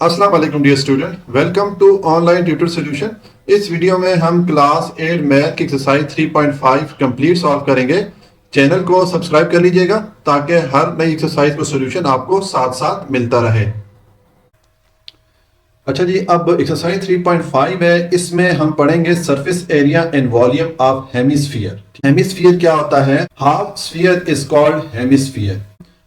अस्सलाम वालेकुम dear student, welcome to online tutor solution. इस वीडियो में हम क्लास 8 मैथ की एक्सरसाइज 3.5 कंप्लीट सॉल्व करेंगे। चैनल को सब्सक्राइब कर लीजिएगा ताकि हर नई एक्सरसाइज का सॉल्यूशन आपको साथ साथ मिलता रहे। अच्छा जी, अब एक्सरसाइज 3.5 है। इसमें हम पढ़ेंगे surface area and volume of hemisphere. Hemisphere क्या होता है? Half sphere is called hemisphere.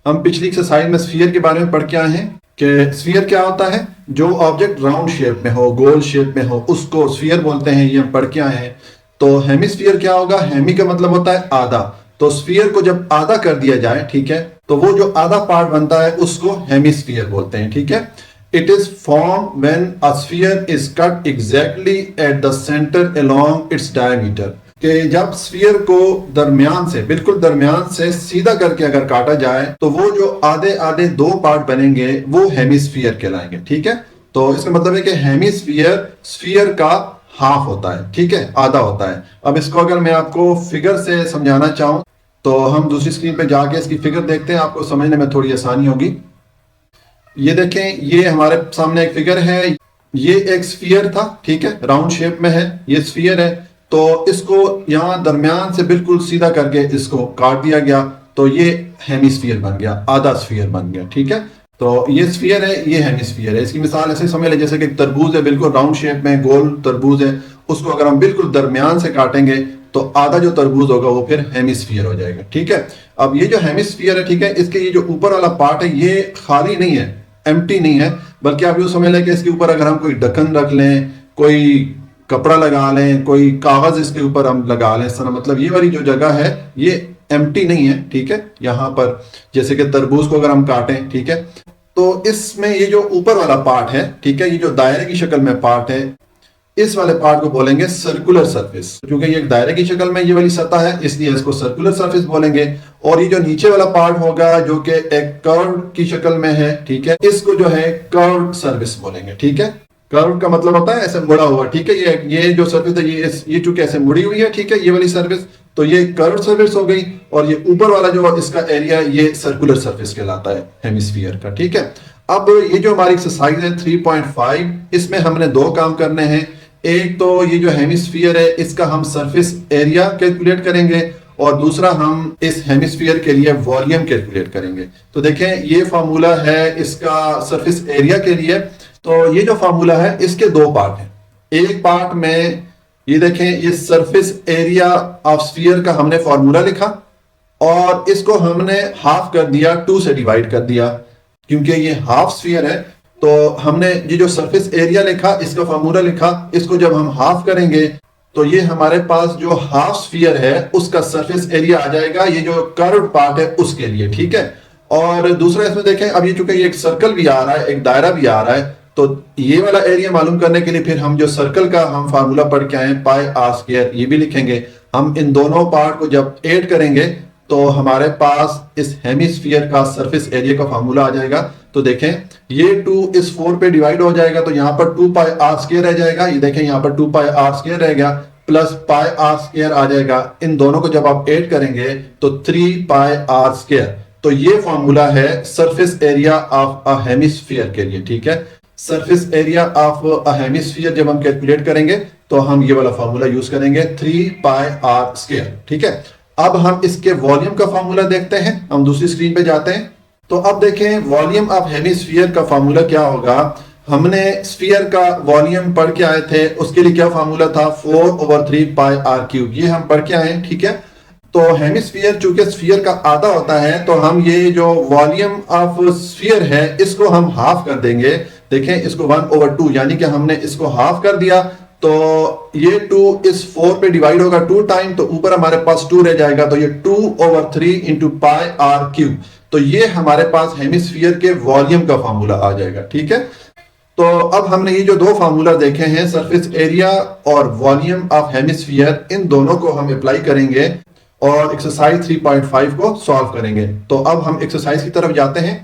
हम पिछली एक्सरसाइज में स्फीयर के बारे में पढ़ के आए हैं कि स्फीयर क्या होता है। जो ऑब्जेक्ट राउंड शेप में हो, गोल शेप में हो, उसको स्फीयर बोलते हैं। ये हम पढ़ के आए हैं। तो हेमिस्फीयर क्या होगा? हेमी का मतलब होता है आधा। तो स्फीयर को जब आधा कर दिया जाए, ठीक है, तो वो जो आधा पार्ट बनता है उसको हेमिस्फीयर बोलते हैं। ठीक है। It is formed when a sphere is cut exactly at the center along its diameter। कि जब स्फीयर को दरमियान से, बिल्कुल दरमियान से सीधा करके अगर काटा जाए तो वो जो आधे आधे दो पार्ट बनेंगे वो हेमिस्फीयर कहलाएंगे। ठीक है। तो इसका मतलब है कि हेमिस्फीयर स्फीयर का हाफ होता है। ठीक है, आधा होता है। अब इसको अगर मैं आपको फिगर से समझाना चाहूं तो हम दूसरी स्क्रीन पे जाके इसकी फिगर देखते हैं, आपको समझने में थोड़ी आसानी होगी। ये देखें, ये हमारे सामने एक फिगर है। ये एक स्फीयर था, ठीक है, राउंड शेप में है, ये स्फीयर है। तो इसको यहां दरमियान से बिल्कुल सीधा करके इसको काट दिया गया तो ये हेमिस्फीयर बन गया, आधा स्फीयर बन गया। ठीक है। तो ये स्फीयर है, ये हेमिस्फीयर है। इसकी मिसाल ऐसे समझ लें जैसे कि तरबूज है, बिल्कुल राउंड शेप में गोल तरबूज है। उसको अगर हम बिल्कुल दरमियान से काटेंगे तो आधा जो तरबूज होगा वो फिर हेमिस्फीयर हो जाएगा। ठीक है। अब ये जो हेमिस्फीयर है, ठीक है, इसके ये जो ऊपर वाला पार्ट है ये खाली नहीं है, एम्प्टी नहीं है, बल्कि आप यूं समझ लें कि इसके ऊपर अगर हम कोई ढक्कन रख लें, कोई कपड़ा लगा लें, कोई कागज इसके ऊपर हम लगा लें, सना मतलब ये वाली जो जगह है ये एम्प्टी नहीं है। ठीक है। यहां पर जैसे कि तरबूज को अगर हम काटें, ठीक है, तो इसमें ये जो ऊपर वाला पार्ट है, ठीक है, ये जो दायरे की शक्ल में पार्ट है, इस वाले पार्ट को बोलेंगे सर्कुलर सरफेस। क्योंकि ये एक दायरे की शक्ल में ये वाली सतह है, इसलिए इसको सर्कुलर सरफेस बोलेंगे। और ये जो नीचे वाला पार्ट होगा जो कि एक कर्व की शक्ल में है, ठीक है, इसको जो है कर्व सरफेस बोलेंगे। ठीक है। कर्व का मतलब होता है ऐसे मुड़ा हुआ। ठीक है। ये जो सरफेस है ये चूंकि ऐसे मुड़ी हुई है, ठीक है, ये वाली सरफेस, तो ये कर्व सरफेस हो गई। और ये ऊपर वाला जो इसका एरिया ये सर्कुलर सरफेस कहलाता है हेमिस्फीयर का। ठीक है। अब ये जो हमारी एक्सरसाइज है 3.5, इसमें हमने दो काम करने हैं। एक तो ये जो हेमिस्फीयर है इसका हम सरफेस एरिया कैलकुलेट करेंगे और दूसरा हम इस हेमिस्फीयर के लिए वॉल्यूम कैलकुलेट करेंगे। तो देखें, ये फार्मूला है इसका सरफेस एरिया के लिए। तो ये जो फार्मूला है इसके दो पार्ट हैं। एक पार्ट में ये देखें, ये सरफेस एरिया ऑफ स्फीयर का हमने फार्मूला लिखा और इसको हमने हाफ कर दिया, 2 से डिवाइड कर दिया। क्योंकि ये हाफ स्फीयर है तो हमने ये जो सरफेस एरिया लिखा, इसका फार्मूला लिखा, इसको जब हम हाफ करेंगे तो ये हमारे पास जो हाफ स्फीयर है उसका सरफेस एरिया आ जाएगा, ये जो कर्व पार्ट है उसके लिए। ठीक है। और दूसरा इसमें देखें, अब ये चूंकि ये एक सर्कल भी आ रहा है, एक दायरा भी आ रहा है, तो ये वाला एरिया मालूम करने के लिए फिर हम जो सर्कल का हम फार्मूला पढ़ के आए पाई आर स्क्वायर, ये भी लिखेंगे। हम इन दोनों पार्ट को जब ऐड करेंगे तो हमारे पास इस हेमिस्फीयर का सरफेस एरिया का फार्मूला आ जाएगा। तो देखें, ये 2 इस 4 पे डिवाइड हो जाएगा तो यहां पर 2 पाई आर स्क्वायर रह जाएगा। ये देखें, यहां पर 2 पाई आर स्क्वायर रह गया प्लस पाई आर स्क्वायर आ जाएगा। इन दोनों को जब आप ऐड करेंगे तो 3 पाई आर स्क्वायर। तो ये फार्मूला है surface area of a hemisphere के लिए। ठीक है। Surface area of a hemisphere जब हम कैलकुलेट करेंगे तो हम ये वाला फार्मूला यूज करेंगे, 3 पाई आर स्क्वायर। ठीक है। अब हम इसके वॉल्यूम का फार्मूला देखते हैं। हम दूसरी स्क्रीन पे जाते हैं। तो अब देखें, वॉल्यूम ऑफ हेमिस्फीयर का फार्मूला क्या होगा। हमने स्फीयर का वॉल्यूम पढ़ के आए थे, उसके लिए क्या फार्मूला था, 4/3 पाई आर क्यूब। ये हम पढ़ के आए। ठीक है। तो हेमिस्फीयर चूंकि स्फीयर का आधा होता है तो हम ये जो वॉल्यूम ऑफ स्फीयर है इसको हम हाफ कर देंगे। देखें, इसको 1/2 यानी कि हमने इसको हाफ कर दिया तो ये 2 इस 4 पे डिवाइड होगा 2 टाइम, तो ऊपर हमारे पास 2 रह जाएगा। तो ये 2/3 इंटू पाई आर क्यूब। तो ये हमारे पास हेमिस्फीयर के वॉल्यूम का फार्मूला आ जाएगा। ठीक है। तो अब हमने ये जो दो फार्मूला देखे हैं, सरफेस एरिया और वॉल्यूम ऑफ हेमिस्फीयर, इन दोनों को हम अप्लाई करेंगे और एक्सरसाइज 3.5 को सॉल्व करेंगे। तो अब हम एक्सरसाइज की तरफ जाते हैं।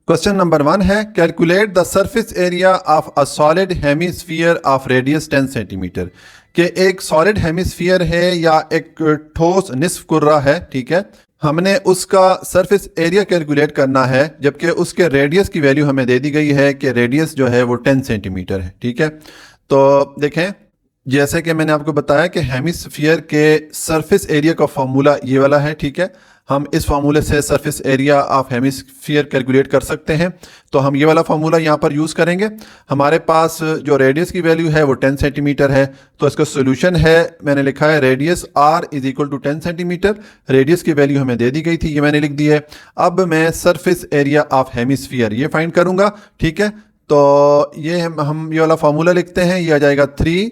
क्वेश्चन नंबर 1 है, calculate the surface area of a solid hemisphere of radius 10 centimetre. कि एक सॉलिड हेमिस्फीयर है या एक ठोस निस्फ कुर्रा है, ठीक है, हमने उसका सरफेस एरिया कैलकुलेट करना है, जबकि उसके रेडियस की वैल्यू हमें दे दी गई है कि रेडियस जो है वो 10 सेंटीमीटर है। ठीक है, तो देखें जैसे कि मैंने आपको बताया कि हेमिस्फीयर के सरफेस एरिया का फॉर्मूला ये वाला है। ठीक है, हम इस फार्मूले से surface area of hemisphere calculate कर सकते हैं। तो हम ये वाला फार्मूला यहाँ पर यूज़ करेंगे। हमारे पास जो रेडियस की वैल्यू है वो 10 सेंटीमीटर है, तो इसका सोल्यूशन है, मैंने लिखा है radius r is equal to 10 centimetre. Radius की वैल्यू हमें दे दी गई थी, ये मैंने लिख दी है। अब मैं सरफेस एरिया ऑफ हेमिस्फीयर ये फाइंड करूँगा। ठीक है, तो ये हम ये वाला फार्मूला लिखते हैं, ये आ जाएगा 3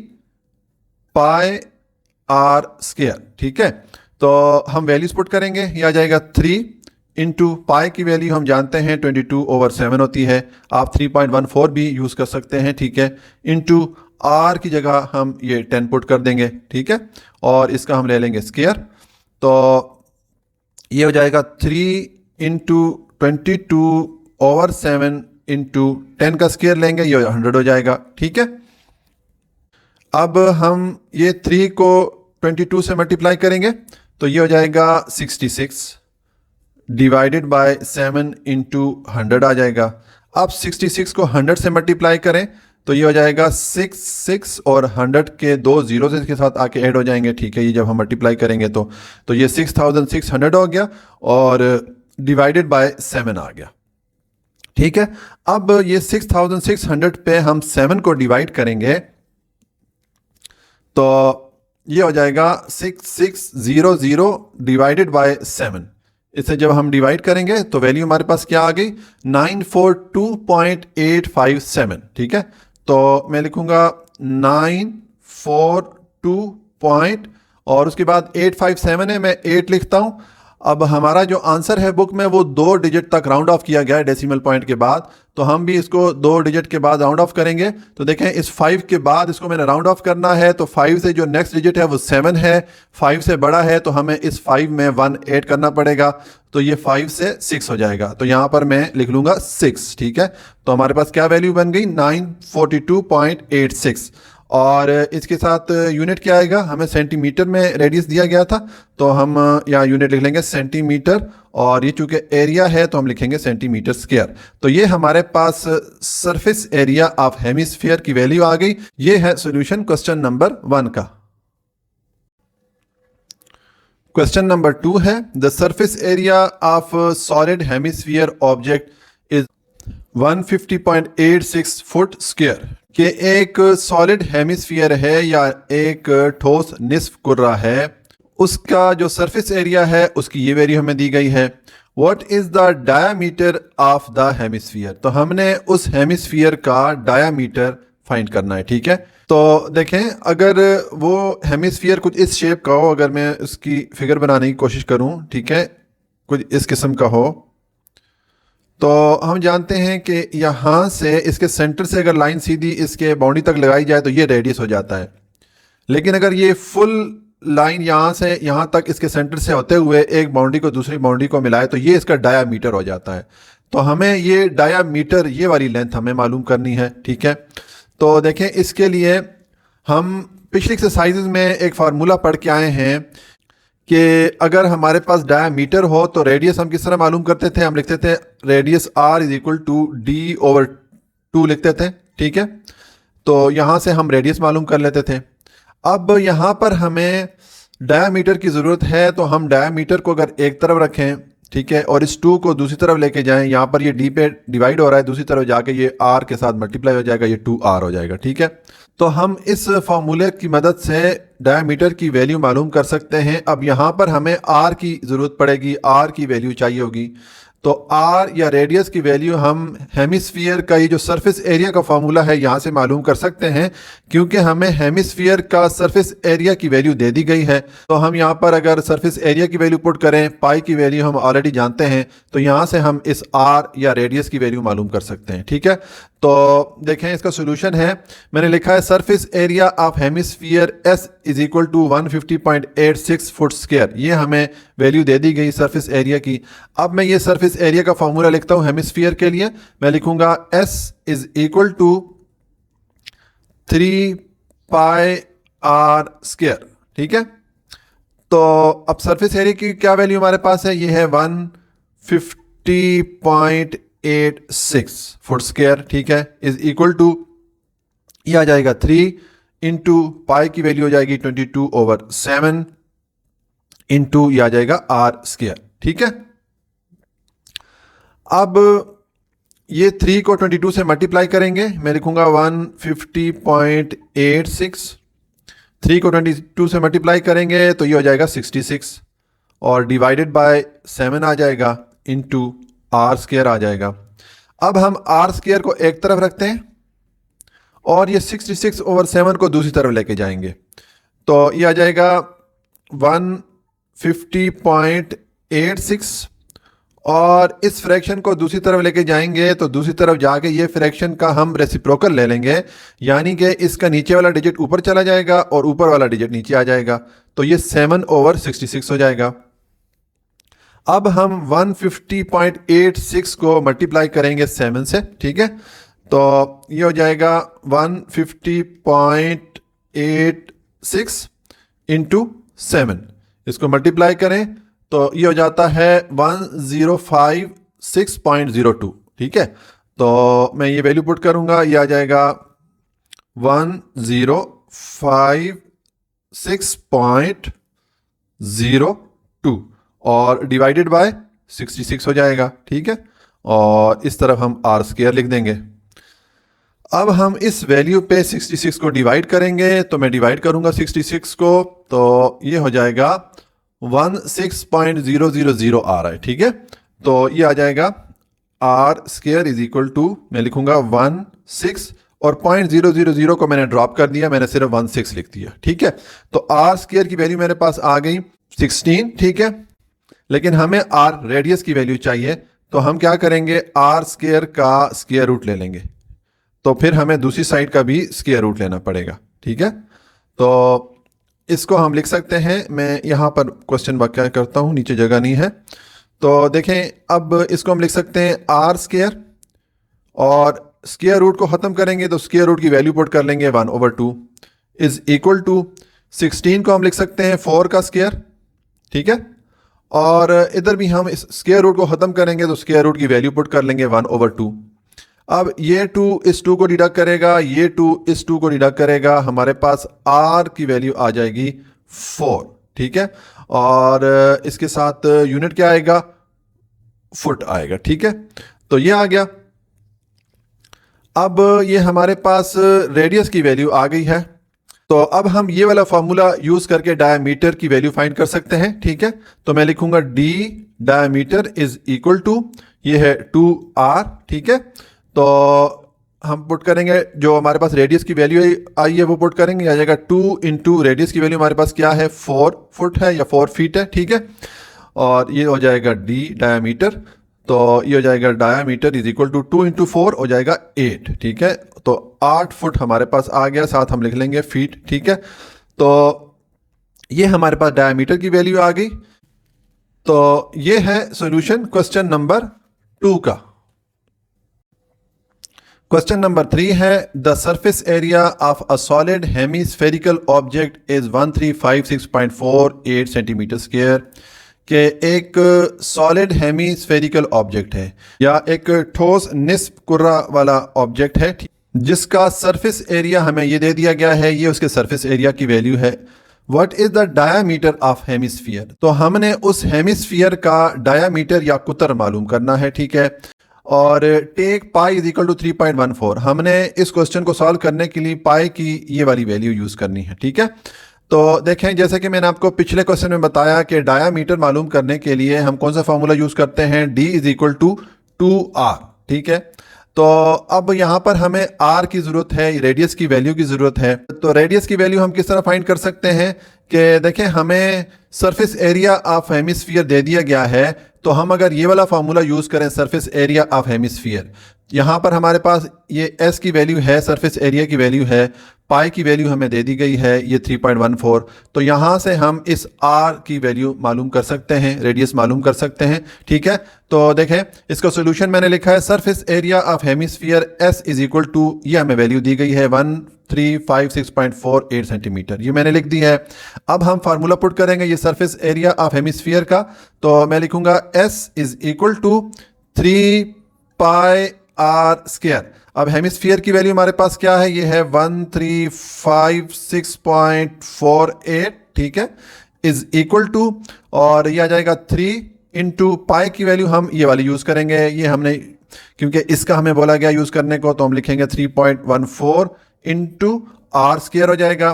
पाई आर स्क्वायर। ठीक है, तो हम वैल्यूज पुट करेंगे, ये आ जाएगा 3 इंटू पाई की वैल्यू हम जानते हैं 22/7 होती है, आप 3.14 भी यूज़ कर सकते हैं। ठीक है, इंटू आर की जगह हम ये 10 पुट कर देंगे। ठीक है, और इसका हम ले लेंगे स्क्वायर, तो ये हो जाएगा 3 इंटू 22/7 इंटू 10 का स्क्वायर लेंगे, ये 100 हो जाएगा। ठीक है, अब हम ये 3 को 22 से मल्टीप्लाई करेंगे तो ये हो जाएगा 66 डिवाइडेड बाय 7 इंटू 100 आ जाएगा। अब 66 को 100 से मल्टीप्लाई करें तो ये हो जाएगा 6 और 100 के दो जीरो से इसके साथ आके ऐड हो जाएंगे। ठीक है, ये जब हम मल्टीप्लाई करेंगे तो ये 6600 हो गया और डिवाइडेड बाय 7 आ गया। ठीक है, अब ये 6600 पे हम 7 को डिवाइड करेंगे तो ये हो जाएगा 6600 डिवाइडेड बाय 7। इसे जब हम डिवाइड करेंगे तो वैल्यू हमारे पास क्या आ गई, 942.857। ठीक है, तो मैं लिखूंगा 942 और उसके बाद 857 है, मैं 8 लिखता हूं। अब हमारा जो आंसर है बुक में वो 2 डिजिट तक राउंड ऑफ किया गया है डेसिमल पॉइंट के बाद, तो हम भी इसको 2 डिजिट के बाद राउंड ऑफ करेंगे। तो देखें इस 5 के बाद इसको मैंने राउंड ऑफ करना है, तो 5 से जो नेक्स्ट डिजिट है वो 7 है, 5 से बड़ा है तो हमें इस 5 में 1 ऐड करना पड़ेगा, तो ये 5 से 6 हो जाएगा, तो यहाँ पर मैं लिख लूँगा 6। ठीक है, तो हमारे पास क्या वैल्यू बन गई, 942.86 और इसके साथ यूनिट क्या आएगा, हमें सेंटीमीटर में रेडियस दिया गया था तो हम यहाँ यूनिट लिख लेंगे सेंटीमीटर, और ये चूंकि एरिया है तो हम लिखेंगे सेंटीमीटर स्क्वायर। तो ये हमारे पास सरफेस एरिया ऑफ हेमिस्फीयर की वैल्यू आ गई। ये है सॉल्यूशन क्वेश्चन नंबर 1 का। क्वेश्चन नंबर 2 है, the surface area of solid hemisphere object is 150.86 foot square. कि एक सॉलिड हेमिस्फीयर है या एक ठोस निस्फ कुर्रा है, उसका जो सरफेस एरिया है उसकी ये वैल्यू हमें दी गई है। What is the diameter of the hemisphere, तो हमने उस हेमिस्फीयर का डायामीटर फाइंड करना है। ठीक है, तो देखें अगर वो हेमिस्फीयर कुछ इस शेप का हो, अगर मैं उसकी फिगर बनाने की कोशिश करूं, ठीक है, कुछ इस किस्म का हो, तो हम जानते हैं कि यहाँ से इसके सेंटर से अगर लाइन सीधी इसके बाउंड्री तक लगाई जाए तो ये रेडियस हो जाता है। लेकिन अगर ये फुल लाइन यहाँ से यहाँ तक इसके सेंटर से होते हुए एक बाउंड्री को दूसरी बाउंड्री को मिलाए तो ये इसका डायामीटर हो जाता है। तो हमें ये डायामीटर, ये वाली लेंथ हमें मालूम करनी है। ठीक है, तो देखें इसके लिए हम पिछली एक्सरसाइजेज में एक फार्मूला पढ़ के आए हैं कि अगर हमारे पास डायामीटर हो तो रेडियस हम किस तरह मालूम करते थे, हम लिखते थे radius r is equal to D/2 लिखते थे। ठीक है, तो यहाँ से हम रेडियस मालूम कर लेते थे। अब यहाँ पर हमें डायामीटर की ज़रूरत है, तो हम डायामीटर को अगर एक तरफ रखें, ठीक है, और इस 2 को दूसरी तरफ लेके जाएं, यहाँ पर ये D पे डिवाइड हो रहा है, दूसरी तरफ जाके ये R के साथ मल्टीप्लाई हो जाएगा, ये 2R हो जाएगा। ठीक है, तो हम इस फार्मूले की मदद से डायमीटर की वैल्यू मालूम कर सकते हैं। अब यहाँ पर हमें R की ज़रूरत पड़ेगी, R की वैल्यू चाहिए होगी, तो R या रेडियस की वैल्यू हम हेमिस्फीयर का ये जो सरफेस एरिया का फार्मूला है यहाँ से मालूम कर सकते हैं, क्योंकि हमें हेमिस्फीयर का सरफेस एरिया की वैल्यू दे दी गई है। तो हम यहाँ पर अगर सरफेस एरिया की वैल्यू पुट करें, पाई की वैल्यू हम ऑलरेडी जानते हैं, तो यहाँ से हम इस R या रेडियस की वैल्यू मालूम कर सकते हैं। ठीक है, तो देखें इसका सोल्यूशन है, मैंने लिखा है surface area of hemisphere S is equal to 150.86 foot square. ये हमें वैल्यू दे दी गई सरफेस एरिया की। अब मैं ये सरफेस एरिया का फॉर्मूला लिखता हूँ हेमिस्फीयर के लिए, मैं लिखूंगा S is equal to 3 pi R square. ठीक है, तो अब सरफेस एरिया की क्या वैल्यू हमारे पास है, ये है 150.86 फुट स्क्वायर, ठीक है, इज इक्वल टू, ये आ जाएगा 3 इंटू पाई की वैल्यू हो जाएगी 22/7 इंटू ये आ जाएगा आर स्क्वायर, ठीक है। अब ये 3 को 22 से मल्टीप्लाई करेंगे, मैं लिखूंगा 150.86, 3 को 22 से मल्टीप्लाई करेंगे तो ये हो जाएगा 66 और डिवाइडेड बाय 7 आ जाएगा इंटू आर स्क्वायर आ जाएगा। अब हम आर स्क्वायर को एक तरफ रखते हैं और ये 66/7 को दूसरी तरफ लेके जाएंगे, तो ये आ जाएगा 150.86 और इस फ्रैक्शन को दूसरी तरफ लेके जाएंगे तो दूसरी तरफ जाके ये फ्रैक्शन का हम रेसिप्रोकल ले लेंगे, यानी कि इसका नीचे वाला डिजिट ऊपर चला जाएगा और ऊपर वाला डिजिट नीचे आ जाएगा, तो ये 7/66 हो जाएगा। अब हम 150.86 को मल्टीप्लाई करेंगे 7 से, ठीक है, तो ये हो जाएगा 150.86 इंटू 7, इसको मल्टीप्लाई करें तो ये हो जाता है 1056.02, ठीक है, तो मैं ये वैल्यू पुट करूंगा, ये आ जाएगा 1056.02 और डिवाइडेड बाय 66 हो जाएगा, ठीक है, और इस तरफ हम आर स्क्वायर लिख देंगे। अब हम इस वैल्यू पे 66 को डिवाइड करेंगे, तो मैं डिवाइड करूंगा 66 को, तो ये हो जाएगा 16.000 आ रहा है, ठीक है, तो ये आ जाएगा r square is equal to, मैं लिखूंगा 16 और 0.000 को मैंने ड्रॉप कर दिया, मैंने सिर्फ 16 लिख दिया, ठीक है, तो आर स्क्वायर की वैल्यू मेरे पास आ गई 16, ठीक है, लेकिन हमें आर रेडियस की वैल्यू चाहिए, तो हम क्या करेंगे, आर स्क्वायर का स्क्वायर रूट ले लेंगे, तो फिर हमें दूसरी साइड का भी स्क्वायर रूट लेना पड़ेगा, ठीक है, तो इसको हम लिख सकते हैं, मैं यहाँ पर क्वेश्चन वाक्य करता हूँ, नीचे जगह नहीं है, तो देखें अब इसको हम लिख सकते हैं आर स्क्वायर और स्क्वायर रूट को ख़त्म करेंगे तो स्क्वायर रूट की वैल्यू पुट कर लेंगे 1/2 इज इक्वल टू 16 को हम लिख सकते हैं 4 का स्क्वायर, ठीक है, और इधर भी हम इस स्क्वायर रूट को ख़त्म करेंगे तो स्क्वायर रूट की वैल्यू पुट कर लेंगे 1/2। अब ये 2 इस 2 को डिडक्ट करेगा, ये 2 इस 2 को डिडक्ट करेगा, हमारे पास आर की वैल्यू आ जाएगी 4, ठीक है, और इसके साथ यूनिट क्या आएगा, फुट आएगा, ठीक है, तो ये आ गया। अब ये हमारे पास रेडियस की वैल्यू आ गई है, तो अब हम ये वाला फॉर्मूला यूज करके डायमीटर की वैल्यू फाइंड कर सकते हैं, ठीक है, तो मैं लिखूंगा D diameter is equal to, ये है 2r, ठीक है, तो हम पुट करेंगे जो हमारे पास रेडियस की वैल्यू आई है वो पुट करेंगे, आ जाएगा 2 इंटू रेडियस की वैल्यू हमारे पास क्या है 4 फुट है या 4 फीट है, ठीक है, और ये हो जाएगा डी डायमीटर, तो ये हो जाएगा diameter is equal to 2 into 4 हो जाएगा 8, ठीक है, तो 8 फुट हमारे पास आ गया, साथ हम लिख लेंगे फीट, ठीक है, तो ये हमारे पास डायमीटर की वैल्यू आ गई। तो ये है सॉल्यूशन क्वेश्चन नंबर 2 का। क्वेश्चन नंबर 3 है the surface area of a solid hemispherical object is 1356.48 centimetre square, के एक सॉलिड हेमीस्फेरिकल ऑब्जेक्ट है या एक ठोस निस्फ कुर्रा वाला ऑब्जेक्ट है जिसका सरफेस एरिया हमें ये दे दिया गया है, ये उसके सरफेस एरिया की वैल्यू है। What is the diameter of hemisphere, तो हमने उस हेमिस्फीयर का डायामीटर या कुतर मालूम करना है, ठीक है, और take pi is equal to 3.14, हमने इस क्वेश्चन को सॉल्व करने के लिए पाई की ये वाली वैल्यू यूज करनी है, ठीक है। तो देखें जैसे कि मैंने आपको पिछले क्वेश्चन में बताया कि डायामीटर मालूम करने के लिए हम कौन सा फॉर्मूला यूज करते हैं, d is equal to 2r, ठीक है, तो अब यहाँ पर हमें r की जरूरत है, रेडियस की वैल्यू की जरूरत है, तो रेडियस की वैल्यू हम किस तरह फाइंड कर सकते हैं कि देखें हमें सरफेस एरिया ऑफ हेमिस्फीयर दे दिया गया है, तो हम अगर ये वाला फार्मूला यूज करें सरफेस एरिया ऑफ हेमिस्फीयर, यहाँ पर हमारे पास ये s की वैल्यू है, सरफेस एरिया की वैल्यू है, पाई की वैल्यू हमें दे दी गई है ये 3.14, तो यहाँ से हम इस r की वैल्यू मालूम कर सकते हैं, रेडियस मालूम कर सकते हैं, ठीक है। तो देखें इसका सोल्यूशन मैंने लिखा है surface area of hemisphere s is equal to, ये हमें वैल्यू दी गई है 356.48 सेंटीमीटर, ये मैंने लिख दी है। अब हम फार्मूला पुट करेंगे ये सरफेस एरिया ऑफ हेमिस्फीयर का, तो मैं लिखूंगा S is equal to 3πr²। अब हेमिस्फीयर की वैल्यू हमारे पास क्या है, ये है 1356.48, ठीक है, इज इक्वल टू, और ये आ जाएगा 3 इंटू पाई की वैल्यू हम ये वाली यूज करेंगे, ये हमने क्योंकि इसका हमें बोला गया यूज करने को, तो हम लिखेंगे 3.14 इंटू r² हो जाएगा।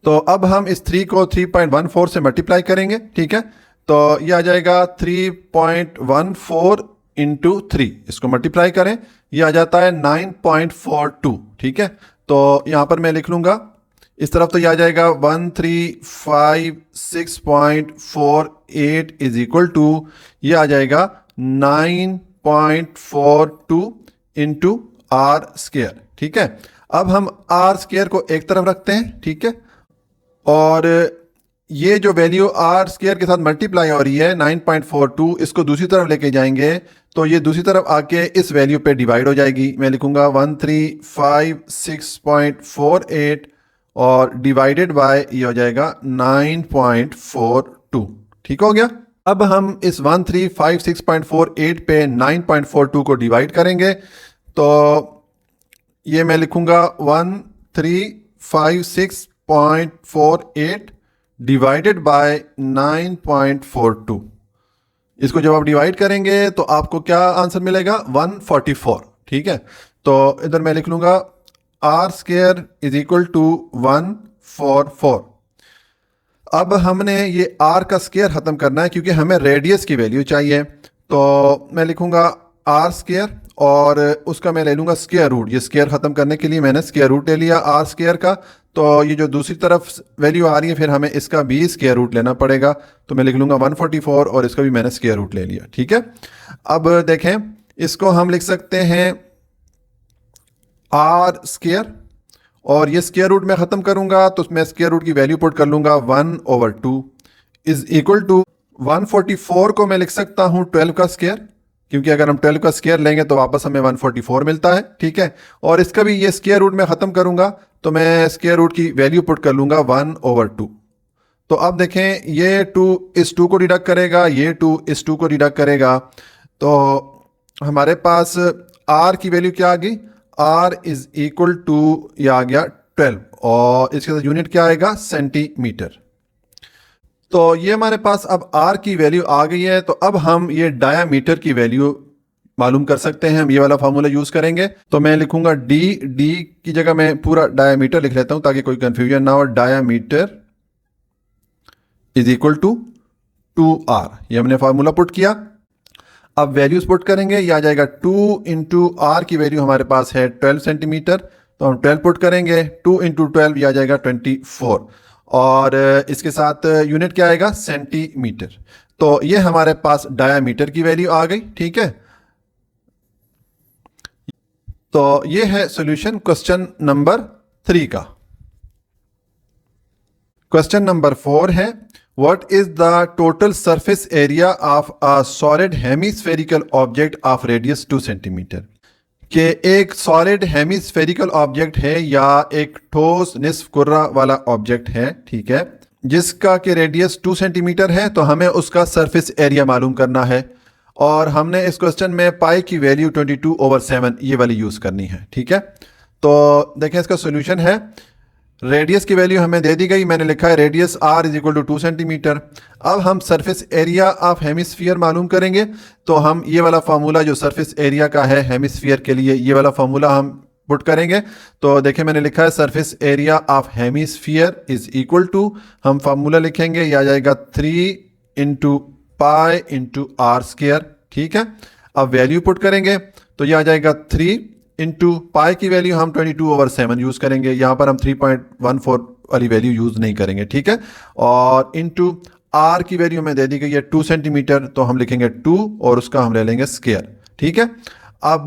तो अब हम इस 3 को 3.14 से मल्टीप्लाई करेंगे, ठीक है, तो ये आ जाएगा 3.14 इंटू 3, इसको मल्टीप्लाई करें, ये आ जाता है 9.42, ठीक है। तो यहाँ पर मैं लिख लूँगा इस तरफ, तो ये आ जाएगा 1356.48 इज इक्वल टू, ये आ जाएगा 9.42 इंटू r², ठीक है। अब हम r² को एक तरफ रखते हैं, ठीक है, और ये जो वैल्यू r² के साथ मल्टीप्लाई हो रही है 9.42, इसको दूसरी तरफ लेके जाएंगे तो ये दूसरी तरफ आके इस वैल्यू पे डिवाइड हो जाएगी। मैं लिखूंगा 1356.48 और डिवाइडेड बाय ये हो जाएगा 9.42, ठीक हो गया। अब हम इस 1356.48 पे 9.42 को डिवाइड करेंगे, तो ये मैं लिखूंगा 1356.48 डिवाइडेड बाय 9.42। इसको जब आप डिवाइड करेंगे तो आपको क्या आंसर मिलेगा, 144, ठीक है। तो इधर मैं लिख लूंगा r² इज इक्वल टू 144। अब हमने ये r का स्क्वायर खत्म करना है क्योंकि हमें रेडियस की वैल्यू चाहिए, तो मैं लिखूंगा r² और उसका मैं ले लूंगा स्क्वायर रूट। ये स्क्वायर खत्म करने के लिए मैंने स्क्वायर रूट ले लिया r² का, तो ये जो दूसरी तरफ वैल्यू आ रही है फिर हमें इसका भी स्क्वायर रूट लेना पड़ेगा, तो मैं लिख लूंगा 144 और इसका भी मैंने स्क्वायर रूट ले लिया, ठीक है। अब देखें, इसको हम लिख सकते हैं r² और ये स्क्वायर रूट में ख़त्म करूंगा तो मैं स्क्वायर रूट की वैल्यू पुट कर लूंगा 1/2 इज इक्वल टू 144 को मैं लिख सकता हूं 12 का स्क्वायर, क्योंकि अगर हम 12 का स्क्वायर लेंगे तो वापस हमें 144 मिलता है, ठीक है। और इसका भी ये स्क्वायर रूट में ख़त्म करूंगा तो मैं स्क्वायर रूट की वैल्यू पुट कर लूंगा 1/2। तो अब देखें, ये 2 इस 2 को डिडक्ट करेगा, ये 2 इस 2 को डिडक्ट करेगा, तो हमारे पास r की वैल्यू क्या आ गई, r इज इक्वल टू ये आ गया 12 और इसके साथ यूनिट क्या आएगा, सेंटीमीटर। तो ये हमारे पास अब r की वैल्यू आ गई है, तो अब हम ये डायामीटर की वैल्यू मालूम कर सकते हैं। हम ये वाला फार्मूला यूज करेंगे, तो मैं लिखूंगा d की जगह मैं पूरा डायामीटर लिख लेता हूं ताकि कोई कंफ्यूजन ना हो। Diameter is equal to 2r, ये हमने फार्मूला पुट किया। अब वैल्यूज पुट करेंगे, ये आ जाएगा 2 इंटू r की वैल्यू हमारे पास है 12 सेंटीमीटर, तो हम 12 पुट करेंगे, 2 इंटू 12 ये आ जाएगा 24 और इसके साथ यूनिट क्या आएगा, सेंटीमीटर। तो ये हमारे पास डायामीटर की वैल्यू आ गई, ठीक है। तो ये है सॉल्यूशन क्वेश्चन नंबर 3 का। क्वेश्चन नंबर 4 है, what is the total surface area of a solid hemispherical object of radius 2 centimetre. कि एक सॉलिड हेमिस्फेरिकल ऑब्जेक्ट है या एक ठोस निस्फ कुर्रा वाला ऑब्जेक्ट है, ठीक है, जिसका कि रेडियस 2 सेंटीमीटर है, तो हमें उसका सरफेस एरिया मालूम करना है और हमने इस क्वेश्चन में पाई की वैल्यू 22/7 ये वाली यूज करनी है, ठीक है। तो देखें, इसका सोल्यूशन है, रेडियस की वैल्यू हमें दे दी गई, मैंने लिखा है radius r is equal to 2 centimetre. अब हम सरफेस एरिया ऑफ हेमिस्फीयर मालूम करेंगे, तो हम ये वाला फार्मूला जो सरफेस एरिया का है हेमिस्फीयर के लिए, ये वाला फार्मूला हम पुट करेंगे। तो देखिए, मैंने लिखा है surface area of hemisphere is equal to, हम फार्मूला लिखेंगे, यह आ जाएगा 3 इंटू पाई इंटू r², ठीक है। अब वैल्यू पुट करेंगे तो यह आ जाएगा 3 इंटू पाई की वैल्यू हम 22/7 यूज करेंगे, यहां पर हम 3.14 वाली वैल्यू यूज नहीं करेंगे, ठीक है। और इंटू r की वैल्यू हमें दे दी गई है 2 सेंटीमीटर, तो हम लिखेंगे 2 और उसका हम ले लेंगे स्क्वायर, ठीक है। अब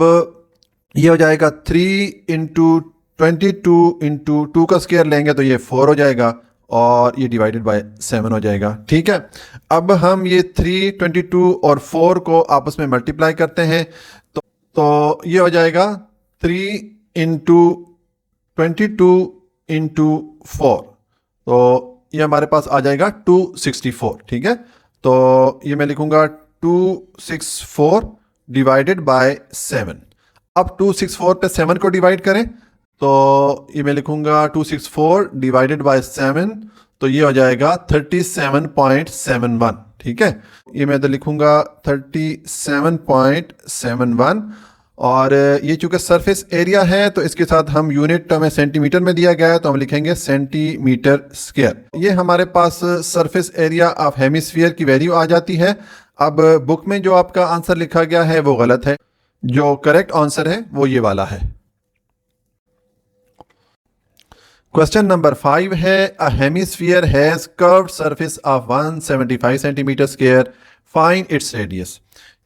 ये हो जाएगा 3 इंटू 22 इंटू 2 का स्क्वायर लेंगे तो ये 4 हो जाएगा और ये डिवाइडेड बाय 7 हो जाएगा, ठीक है। अब हम ये 3, 22 और 4 को आपस में मल्टीप्लाई करते हैं, तो ये हो जाएगा 3 इंटू 22 इंटू 4, तो ये हमारे पास आ जाएगा 264, ठीक है। तो ये मैं लिखूंगा 264 डिवाइडेड बाय 7। अब 264 पे 7 को डिवाइड करें तो ये मैं लिखूंगा 264 डिवाइडेड बाय 7, तो ये हो जाएगा 37.71, ठीक है। ये मैं तो लिखूंगा 37.71, और ये चूंकि सरफेस एरिया है तो इसके साथ हम यूनिट हमें सेंटीमीटर में दिया गया है, तो हम लिखेंगे सेंटीमीटर स्क्वायर। ये हमारे पास सरफेस एरिया ऑफ हेमिस्फीयर की वैल्यू आ जाती है। अब बुक में जो आपका आंसर लिखा गया है वो गलत है, जो करेक्ट आंसर है वो ये वाला है। क्वेश्चन नंबर 5 है, अ hemisphere has curved surface of 175 centimetre square, find its radius.